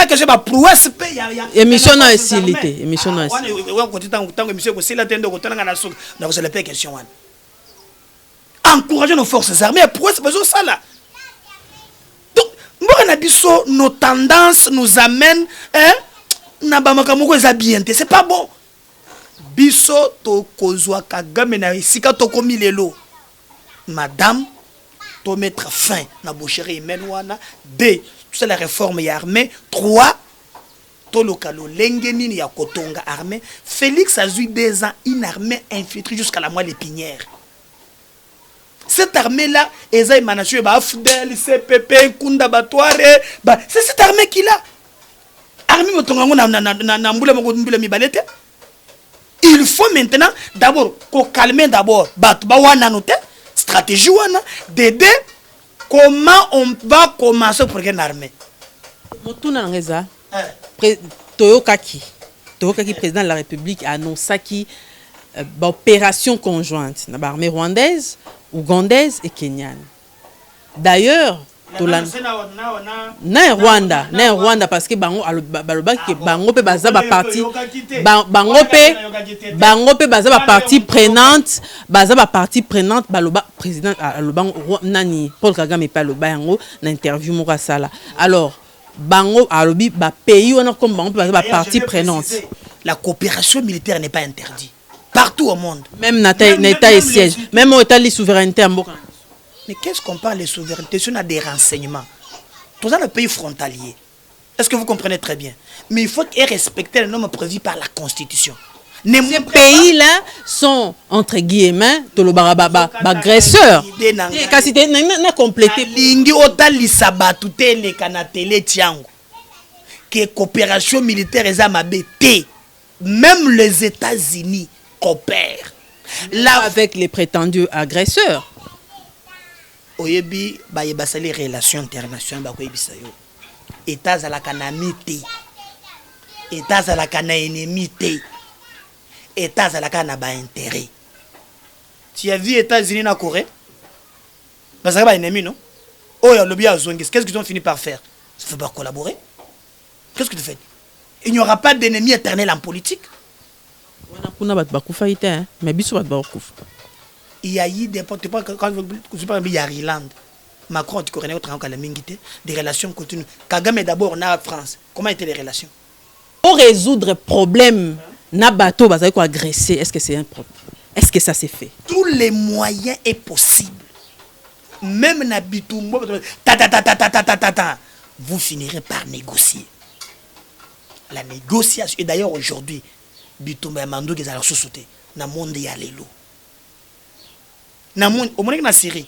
question. Émission non facilité. Émission non facilité. Encourager nos forces armées. Pourquoi c'est besoin de ça là? Donc, nos tendances nous amènent. C'est pas bon. Biso to kozwa Kagame na isika to komi lelo. Madame, to mettre fin na boucherie menwana. 2, tout ça la réforme y armée. 3, to lokalo lengeni ya kotonga armée. Félix a eu 2 ans une armée infiltrée jusqu'à la moelle épinière. Cette armée là, Ezaï Manachou ba Fidel, CPP, Kunda Batoire, c'est cette armée qu'il a. Armée motonga na mbula mbula mibalete. Il faut maintenant d'abord calmer d'abord stratégie d'aider comment on va commencer pour une armée. Motuna Ngeza, Toyokaki président de la République a annoncé qu'il opération conjointe dans l'armée rwandaise, ougandaise et kenyane. D'ailleurs, na Rwanda parce que bango pe baza ba partie prenante baloba président aloba nani Paul Kagame pa loba yango na interview moko sala. Alors bango alobi ba pays wana comme bango pe baza ba partie prenante. La coopération militaire n'est pas interdite partout au monde. Même na état et siège, même au état de souveraineté en Mboka. Mais qu'est-ce qu'on parle de souveraineté si on a des renseignements? Tout ça, le pays frontalier. Est-ce que vous comprenez très bien? Mais il faut respecter les normes prévues par la Constitution. Ces pays-là sont, entre guillemets, agresseurs. Kasi na complété. Lingi otalisa batu te le kanatele tiango. Que coopération militaire est mabete. Même les États-Unis coopèrent. Là, avec les prétendus agresseurs. Oyebi ba yebasa les relations internationales ba ko yebisa yo. États à la canamité. États à la cana ennemité. États à la cana ba intérêt. Tu as vu États-Unis na Corée? Parce que ba ennemi non. Oh ya lobby à Zongis. Qu'est-ce qu'ils ont fini par faire? Ça fait pas collaborer. Qu'est-ce que tu fais? Il n'y aura pas d'ennemi éternel en politique. Il y a eu des quand vous parlez de Irlande, Macron, tu connais autre des relations continues. Kagame d'abord on a en France. Comment étaient les relations? Pour résoudre problème, na bateau bazay ko agresser, est-ce que c'est un problème? Est-ce que ça s'est fait? Tous les moyens est possible. Même na bitumbo vous finirez par négocier. La négociation et d'ailleurs aujourd'hui bitumba ya mando qu'ils allaient sauter na monde ya lelo. Na monde au moins na Syrie.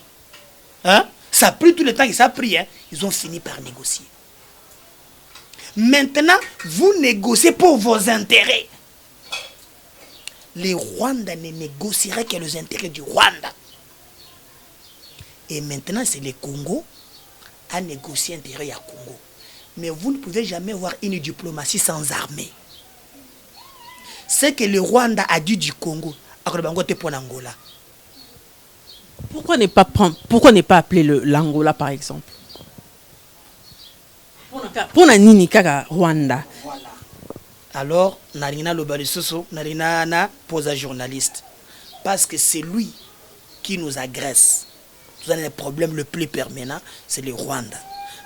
Hein? Ça a pris tout le temps que ça a pris hein, ils ont fini par négocier. Maintenant, vous négociez pour vos intérêts. Les Rwandais ne négocieraient que les intérêts du Rwanda. Et maintenant, c'est le Congo à négocier l'intérêt à Congo. Mais vous ne pouvez jamais voir une diplomatie sans armée. C'est que le Rwanda a dit du Congo. Pourquoi ne pas appeler l'Angola par exemple? Pour nini kaka Rwanda. Voilà. Alors, Narina Lobalisoso, Narina na pose à journaliste. Parce que c'est lui qui nous agresse. Nous avons un problème le plus permanent, c'est le Rwanda.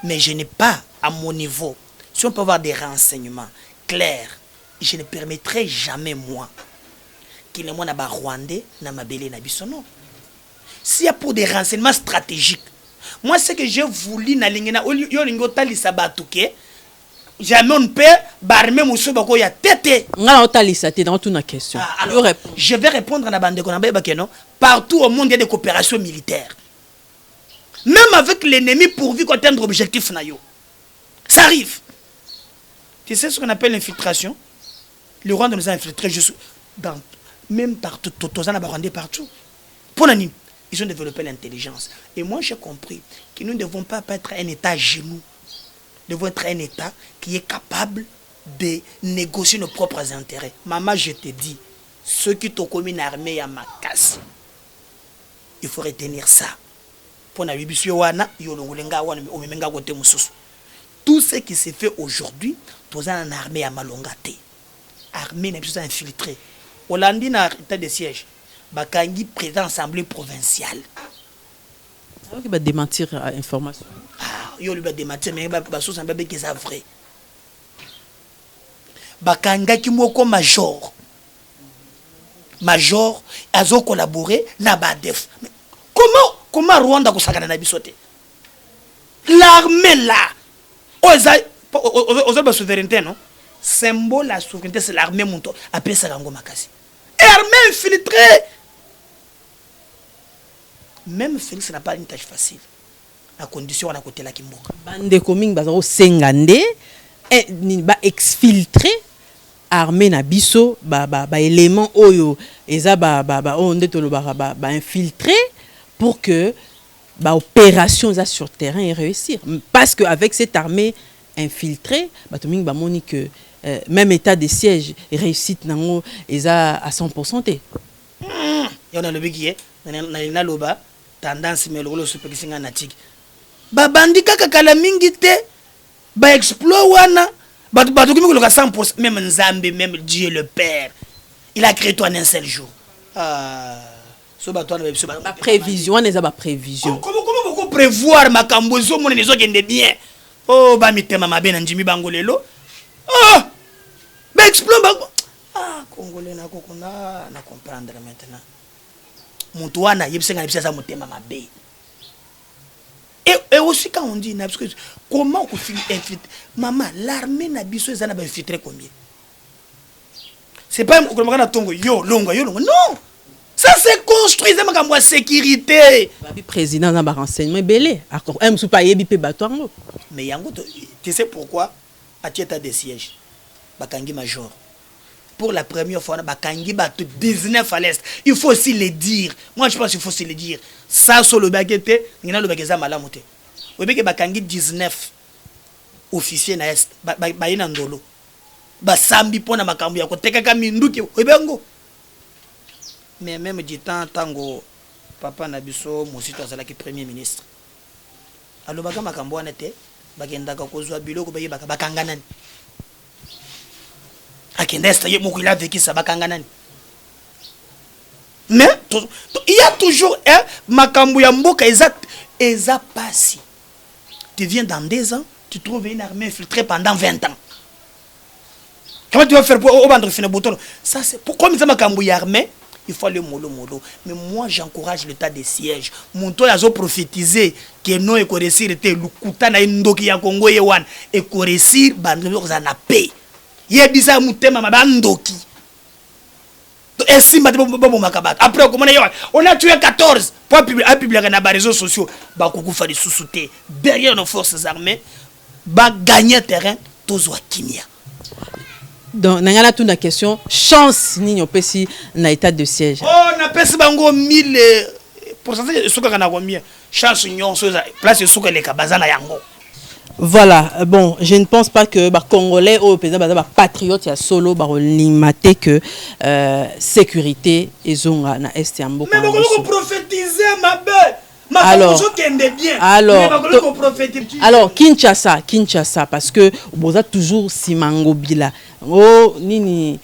Mais je n'ai pas, à mon niveau, si on peut avoir des renseignements clairs, je ne permettrai jamais, moi, qu'il y ait un Rwandais dans ma belle nabisono. S'il y a pour des renseignements stratégiques, moi, ce que j'ai voulu, jamais on peut barmer Moussou Bako ya tête. Question. Alors, je vais répondre à la bande de partout au monde, il y a des coopérations militaires. Même avec l'ennemi pourvu qu'on atteindre l'objectif nayo. Ça arrive. Tu sais ce qu'on appelle l'infiltration? Le Rwanda nous a infiltrés juste dans, même partout, partout. Pour la nuit, ils ont développé l'intelligence. Et moi, j'ai compris que nous ne devons pas être un État genou. Nous devons être un État qui est capable de négocier nos propres intérêts. Maman, je te dis, ceux qui t'ont commis une armée à ma casse, il faut retenir ça. Tout ce qui se fait aujourd'hui, tout ça en armée à Malongate. Armée n'est pas infiltrée. Hollande n'a état de siège. Bakangi président assemblée provinciale. Il va démentir l'information. Ah, il va démentir, mais il va dire que c'est vrai. Bakanga qui moko major. Major, ils ont collaboré na Badef. Comment Rwanda kusakana na bisote? L'armée là, aux la souveraineté, non? Symbole la souveraineté, c'est l'armée monto. Appelez ça Rango Makasi. Et armée infiltrée. Même Félix n'a pas une tâche facile. La condition à côté la Kimboka. Bande coming bazaro sengande et ba exfiltré armée na biso ba élément oyo eza ba onde to ba infiltré pour que bah, opération sur terrain et réussir. Parce qu'avec cette armée infiltrée, bah, que même état de siège réussite est à 100%. Il y a le biguier, il y a le tendance mais le super natique. Babandi kaka mingi te ba exploit wana ba to kimi ko 100% même Nzambe même Dieu le Père. Il a créé toi en un seul jour. Prévision, on est à prévision. Comment vous prévoir ma cambozo mon les autres bien? Oh ba mi tema mabe na njimi bangolelo. Ah! Ba explode ba. Ah, congolais na kokona na comprendre maintenant. Muntu wana yebsenga yebisa za mutema mabe. aussi quand on dit comment on infiltre maman l'armée n'a biso ezana ba infiltrer combien c'est pas comme on a tongo yo longa non ça c'est construit ça ma sécurité le président n'a pas renseignement belé encore un sou pas yebi pe batongo mais yango tu sais pourquoi à état de siège bakangi major pour la première fois bakangi bato 19 à l'est il faut aussi le dire moi je pense qu'il faut aussi le dire ça sur le baguette ngina le bageza malamote obeke bakangi 19 officiers na est ba yina ndolo basambi pona makambo ya kotekaka minduki obengo mais même du temps tango papa na biso mosito azalaki premier ministre alobaka makambo wana te bakendaka kozwa biloko bayebaka bakanga nani akendesta ye moko il a vécu ça bakanga nani mais il y a toujours makambo ya mboka eza pasi tu viens dans 2 ans tu trouves une armée infiltrée pendant 20 ans comment tu vas faire pour au finir bouton ça c'est pour comme ça makambo ya armée il faut aller mollo mais moi j'encourage l'état de siège monto yazo prophétiser que non e réussir était lukuta na ndoki ya Congo yewan e réussir bando za na paix yebisa mutema mabandoki et si après on a tué 14 pour publier na réseaux sociaux ba kukufa de sous-souté derrière nos forces armées ba gagner terrain tozwa kimia. Donc, n'a pas une question. Chance ni opesi na état de siège. Oh, na pesi bango 1000 pourcentage suka kana combien? Chance nyon so place suka le kabazana yango. Voilà, bon, je ne pense pas que les Congolais ou les patriotes ya solo limité que sécurité et na est en beaucoup. Mais vous prophétiser ma belle. Alors Kinshasa parce que vous avez toujours Simango Bila oh nini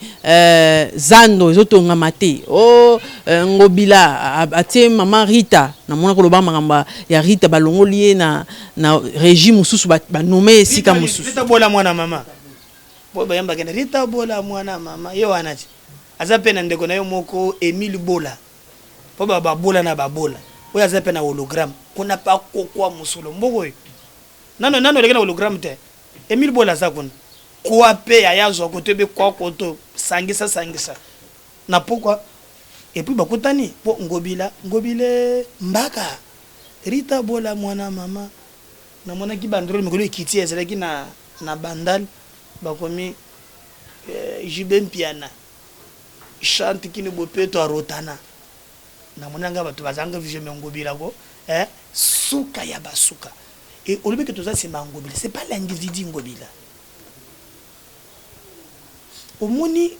Zando zotonga mate oh ngobila atie maman Rita na mona ko loba makamba ya Rita balongo lié na régime mususu ba nommé sika mususu Rita bola mwana mama bo bayamba kene Rita bola mwana mama yo anati azapena ndeko na yo moko Emile Bola po ba bola na ba bola oya zape na hologramme kuna pa kokwa musolo mboko nano lekena hologramme te Emile Bola zakona kwa pe ayazo kotebe kwa koto sangisa na pourquoi et puis bakutani po ngobile mbaka Rita Bola mwana mama na mwana ki bandrole mekolo ikiti ezalaki na bandal bakomi Jibem Piana chante kini bopeto arotana na monanga bato bazanga vision ngobila ko suka ya basuka et au lieu que tout ça c'est ngobila c'est pas l'individu ngobila au moni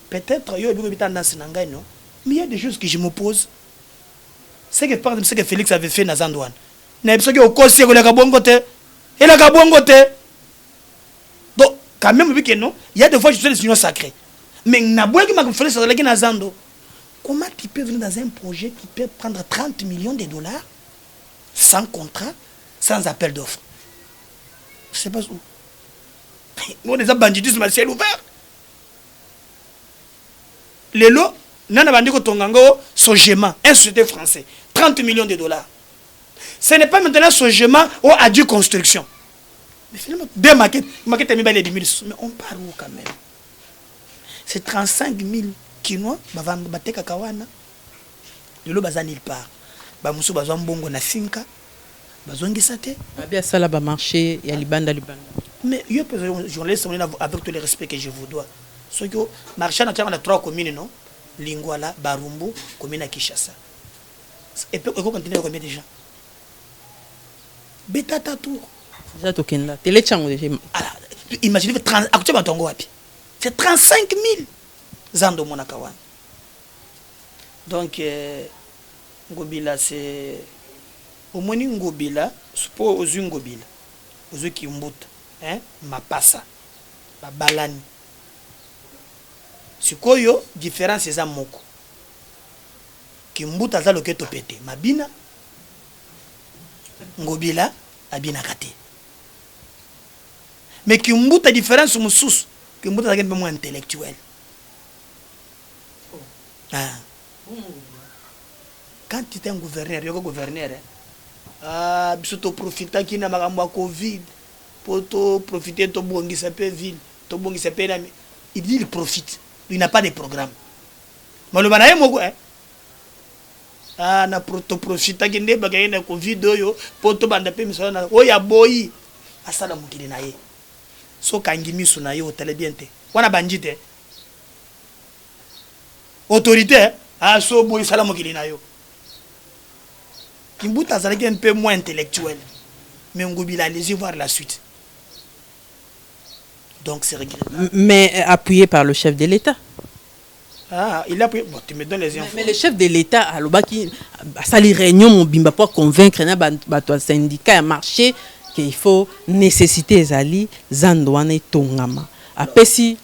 peut-être yo biko bitandance na ngai non mais il y a des choses que je me pose c'est que par exemple ce que Félix avait fait na Zandouane na biso que au conseil ko la kabongo te et la kabongo te donc quand même que non il y a des fois je suis des unions sacrées mais na bois que ma Félix ça la na Zando. Comment tu peux venir dans un projet qui peut prendre 30 millions de dollars sans contrat, sans appel d'offres? Je ne sais pas où. Nous, des banditisme à ciel ouvert. Les lots, nous avons Tongango, Sogema, un société français, 30 millions de dollars. Ce n'est pas maintenant Sogema ou Adieu Construction. Mais finalement, deux maquettes, mais on parle où quand même? C'est 35 000. Kinois bateka kawana lelo bazani il part ba musu bazwa mbongo na finka bazongisa te babia sala ba marché ya libanda mais yo journaliste avec tout le respect que je vous dois ce que marché na 3 communes non Lingwala Barumbu commune à Kinshasa et puis on continue combien de gens betata tour déjà tokenda télé chango déjà imaginez 30 actuellement tongo wapi c'est 35 000 Zando Monakawan. Donc, Ngobila, c'est. Au moins, Ngobila, suppose aux Ngobila, aux qui mbuta, Mapasa, Balani. C'est quoi, différence, c'est Moko. Qui mbuta, ça, le keto pété. Mabina, Ngobila, Abina Kate. Mais qui mbuta, différence, Moussous, qui mbuta, c'est moins intellectuel. Ah. Quand tu es un gouverneur, Ah, biso to profita ki na makambo ya Covid. Pour to profiter to bongisa pe ville, to bongisa pe na il dit il profite. Il n'a pas de programme. Maloba na ye moko na to profita ki nde bagaye na Covid oyo pour to banda pe misala na oya boyi asala mukili na ye. So kangi misu na ye otele bien te. Wana banjite. Autorité so boyi sala mukili na yo. Kimbuta azalaki un peu moins intellectuel. Mais Ngobila allez-y voir la suite. Donc c'est regrettable. Mais appuyé par le chef de l'État. Ah, il a appuyé. Bon, tu me donnes les infos. Mais le chef de l'État, ça les réunions, mon bimba, pour convaincre les syndicats à marché qu'il faut nécessiter les alliés, Zandouane et Tongama. Après si.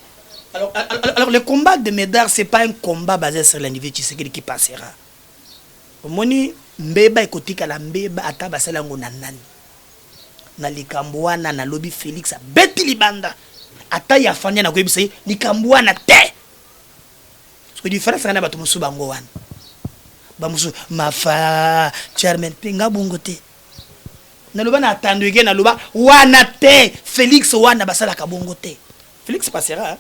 Alors, le combat de Médard, ce n'est pas un combat basé sur l'individu qui passera. Moni, mbeba ekotika la mbeba ata basala ngo nanani. Na likambo wana na lobby Félix beti libanda. Ata ya fanya na kwebisa likambo wana te. Ce que différence na bato musu bango wana. Ba musu mafa chairman pinga bongo te. Na loba na atandweke na loba wana te. Félix wana basala ka bongo te. Félix passera.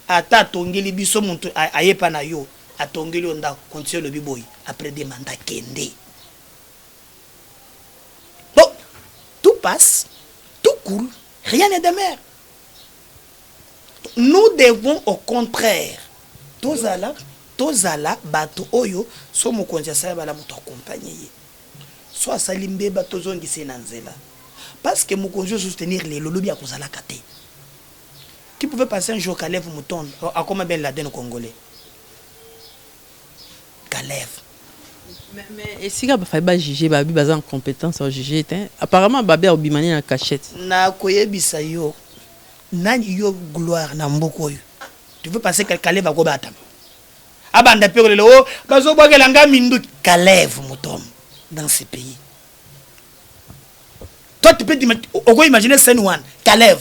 Ata tongeli biso muntu ayepa na yo. Atongeli onda continue le biboy après des mandats kende. Bon, tout passe, tout coule, rien n'est de mer. Nous devons au contraire, tozala bato oyo so mokonzi asala bala moto accompagner. Soit salimbe bato zongi senanzela. Parce que mokonzi soutenir les lolobi a kozala kate. Qui pouvait passer un jour Kalev Mouton à comment Ben Laden congolais. Kalev. Mais si vous avez jugé, vous avez une compétence à juger. Apparemment, vous avez une cachette. Na koyebisa yo. Nani yo gloire na mboko yo. Tu veux penser que Kalev va kobata. Abanda pe le o, bazo bogela nga mindu Kalev Mouton dans ce pays. Toi tu peux imaginer scène one, Kalev.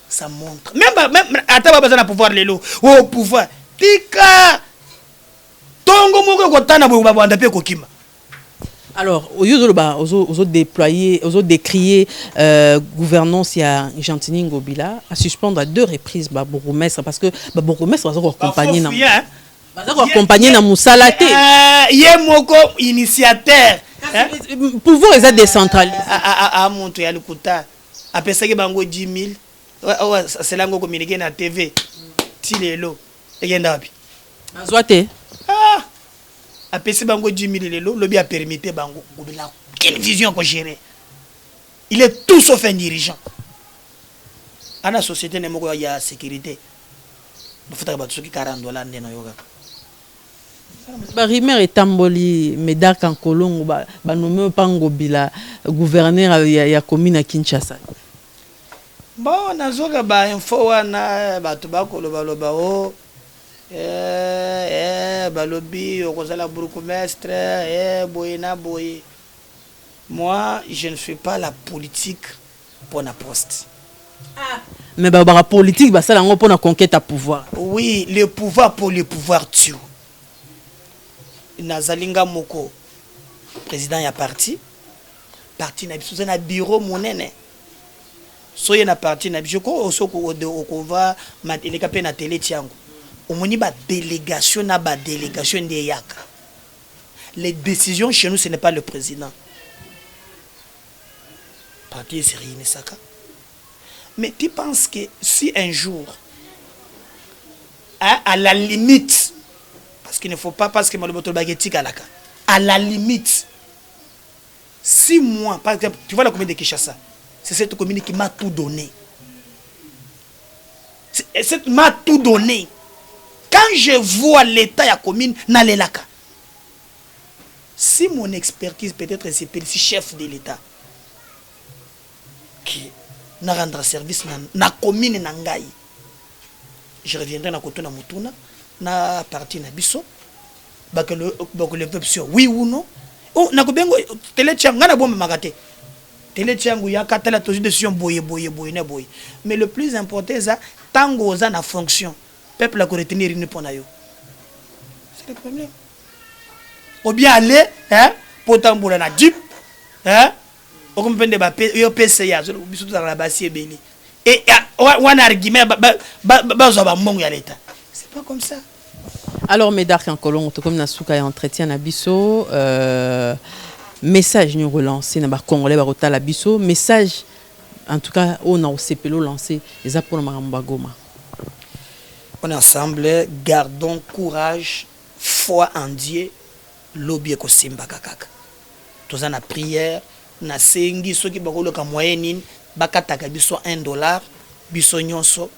Ça montre. Même attends pas besoin de pouvoir lelo. Oh pouvoir. Tika. Tongo moko kotana bo babanda pe kokima. Alors, au lieu de déployer, aux décrier gouvernance il y a Gentini Ngobila à suspendre à 2 reprises Bourgmestre parce que Bourgmestre va accompagner na Moussalate. Yé moko initiateur. Pouvoir les décentralisé. Monto ya lukuta. Apesaki bango 10 000. C'est là qu'on communique na TV. Tilelo. Egenda wapi? Azwate. Apesaki bango 10 000 lelo, lobi a permis bango Ngobila. Quelle vision qu'on gérer. Il est tout sauf un dirigeant. À la société il y a sécurité. Il faut que tu aies $40 Barimer et Tamboli, Médard Kankolongo, nommé Ngobila, gouverneur ya commune à Kinshasa. Bon, nazoka ba info wana bato bakoloba loba o balobi okozala bourgmestre boyena boye. Moi, je ne fais pas la politique pour la poste. Mais la politique, ça la pour la conquête à pouvoir. Oui, le pouvoir pour le pouvoir tue. Nazalinga Moko, président ya parti na biso na bureau monene. Soye na parti na biso ko osoko okova mateleka pe na télé tiango. Omoni ba délégation na ba délégation de yaka. Les décisions chez nous ce n'est pas le président. Parti c'est rien ça. Mais tu penses que si un jour à la limite parce qu'il ne faut pas parce que Maloboto Baguetti Kalaka. À la limite, 6 mois, par exemple, tu vois la commune de Kinshasa, c'est cette commune qui m'a tout donné. Cette m'a tout donné. Quand je vois l'état de la commune, Nalelaka. Si mon expertise peut-être c'est si chef de l'état qui n'a rendre service na commune Nangai, je reviendrai dans Koto na Mutuna. Na parti na biso bako le option oui ou non oh na ko bengo télé tiangu na bombe magate télé tiangu ya katala toujours décision boye na boye mais le plus important c'est tango za na fonction peuple la ko retenir une pour na yo c'est le problème ou bien aller hein pour tambour na jeep hein o comme pende ba yo PCA biso to la basi ebeli et one argument ba zo ba mbongo ya l'état c'est pas comme ça. Alors Médard Kankolongo to comme na suka ya entretien na biso message nous relancer na ba congolais ba rota la biso message en tout cas on a au CPLO lancé les apôtres Maramba Goma. On est ensemble, gardons courage, foi en Dieu, lobby ko simba kakaka. Tous en a prière, na sengi ceux qui bakolo ka moyen bakataka biso $1, biso nyonso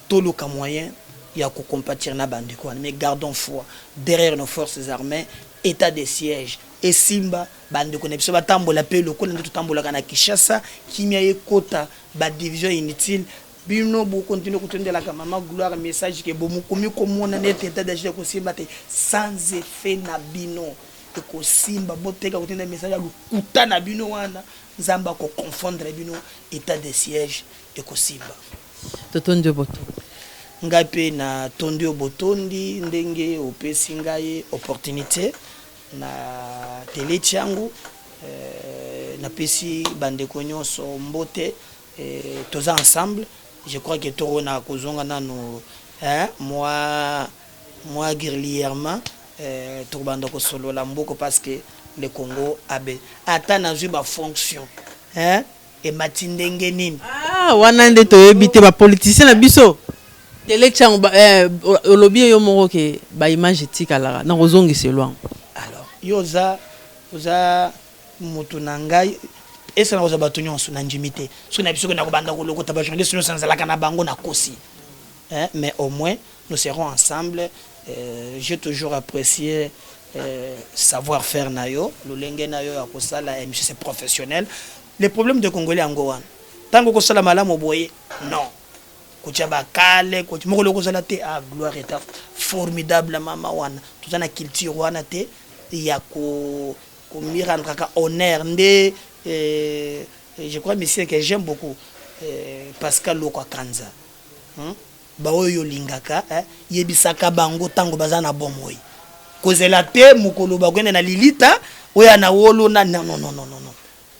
tolo ka moyen ya ko compatir na bandiko mais gardons foi derrière nos forces armées, état de siège et simba bandiko na biso batambola pe lokolo ndeto tambola kana Kinshasa kimia ekota ba division inutile. Bino bo continue kutendela ka mama gloire message ke bomu komi komona net état d'agir ko simba te sans effet na bino e ko simba boteka kutenda message ya lukuta na bino wana nzamba ko confondre bino état de siège e ko simba totondi boto ngape na tondi obotondi ndenge opesi ngai opportunité na télé changu na pesi bandeko nyonso mbote tous ensemble. Je crois que tout na kozonga nano hein moi guerrièrement tout banda ko solo la mboko parce que le Congo abe ata na ba fonction hein et matindenge nini wana nde to ebite ba politicien na biso élection lobby yo moko ke ba image tikala na kozongi selwa. Alors yoza mutu na ngai et ça nous a battu nyonso na njimité so na biso na ko banda ko lokota ba journaliste no sanzala kana bango na kosi mais au moins nous serons ensemble. J'ai toujours apprécié savoir-faire nayo lolenge nayo ya kosala c'est professionnel. Les problèmes de Congolais en Gowan tango ko sala malamu boye non ko tshaba kale ko moko loko sala te a gloire est formidable mama wana tout ça na culture wana te ya ko mirand kaka honneur ndé. Je crois monsieur que j'aime beaucoup Pascal Lokwa Kanza baoyo lingaka yebisaka bango tango bazana bomoi kozela te mukolo bagwene na lilita oya na wolo na non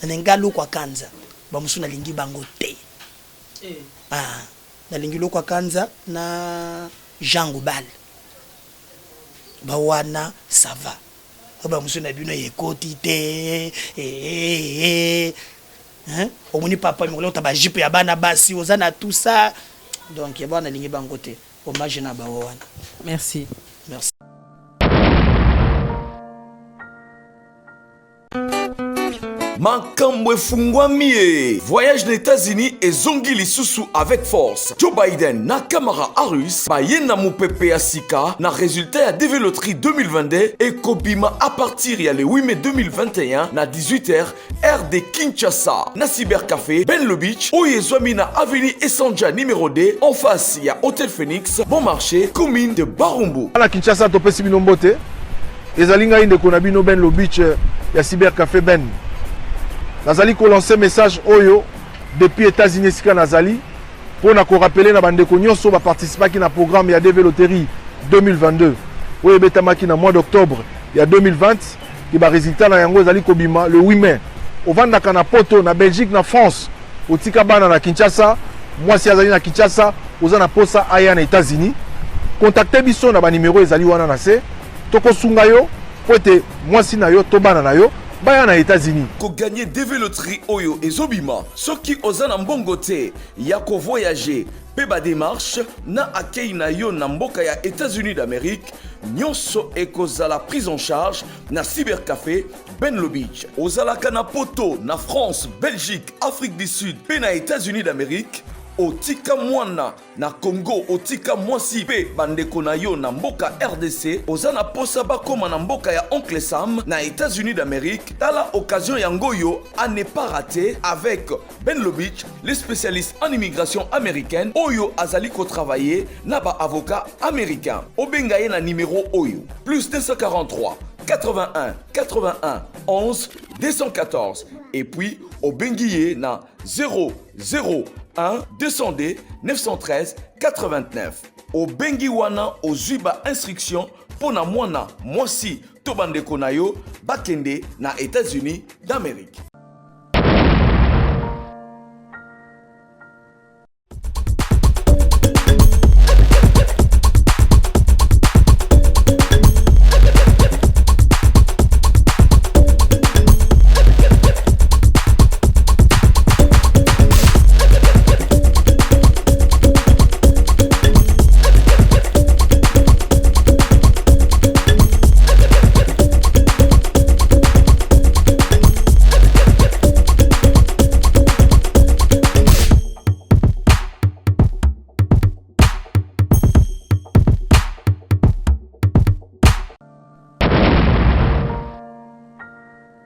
nenga Lokwa Kanza bamusu na lingi bango te na lingi Lokwa Kanza na Jean Goubal bawana ça va ba musu na bino yekoti te hein omoni papa mokolo ta ba jipe ya bana basi ozana tout ça donc yeba na lingi bango te hommage na ba wana. Merci. Makambo efungwami. Voyage aux États-Unis et zongi lisusu avec force. Joe Biden na Kamala Harris bayena mupepe ya sika na résultat ya déveloterie 2022 et kobima à partir ya le 8 mai 2021 na 18h heure de Kinshasa na cybercafé Ben Beach oyezwami na avenue Essanja numéro 2 en face ya Hôtel Phoenix bon marché commune de Barumbu. Na Kinshasa topesi bino mbote ezali ngai ndeko na bino Ben Beach ya cybercafé Ben. Nazali ko lancer message oyo depuis États-Unis sika nazali pour na ko rappeler na bandeko nyonso ba participer ki na programme ya déveloterie 2022 oyo betamaki na mois d'octobre ya 2020 ki ba résultat na yango ezali kobima le 8 mai ovandaka na poto na Belgique na France otika bana na Kinshasa moi si azali na Kinshasa oza na posa aya na États-Unis contacter biso na ba numéro ezali wana na se toko sunga yo pote moi si na yo to bana na yo baya na États-Unis ko gagner déveloterie oyo ezobima soki ozana mbongo te ya ko voyager pe ba démarche na akei na yo na mboka ya États-Unis d'Amérique nyonso ekozala prise en charge na cybercafé Ben Beach ozalaka na poto na France, Belgique, Afrique du Sud pe na États-Unis d'Amérique otika mwana na Congo otika mwasi pe bandeko na yo na mboka RDC ozana posa bakoma na mboka ya Oncle Sam na États-Unis d'Amérique tala occasion yango yo à ne pas rater avec Ben Beach les spécialistes en immigration américaine oyo azali ko travailler na ba avocat américain obengaye na numéro oyo plus 243 81 81 11 214 et puis obengiye na 001 200D 913 89 au Bengi wana au Zuba instruction pona mwana mwasi to bandeko na yo bakende na États-Unis d'Amérique.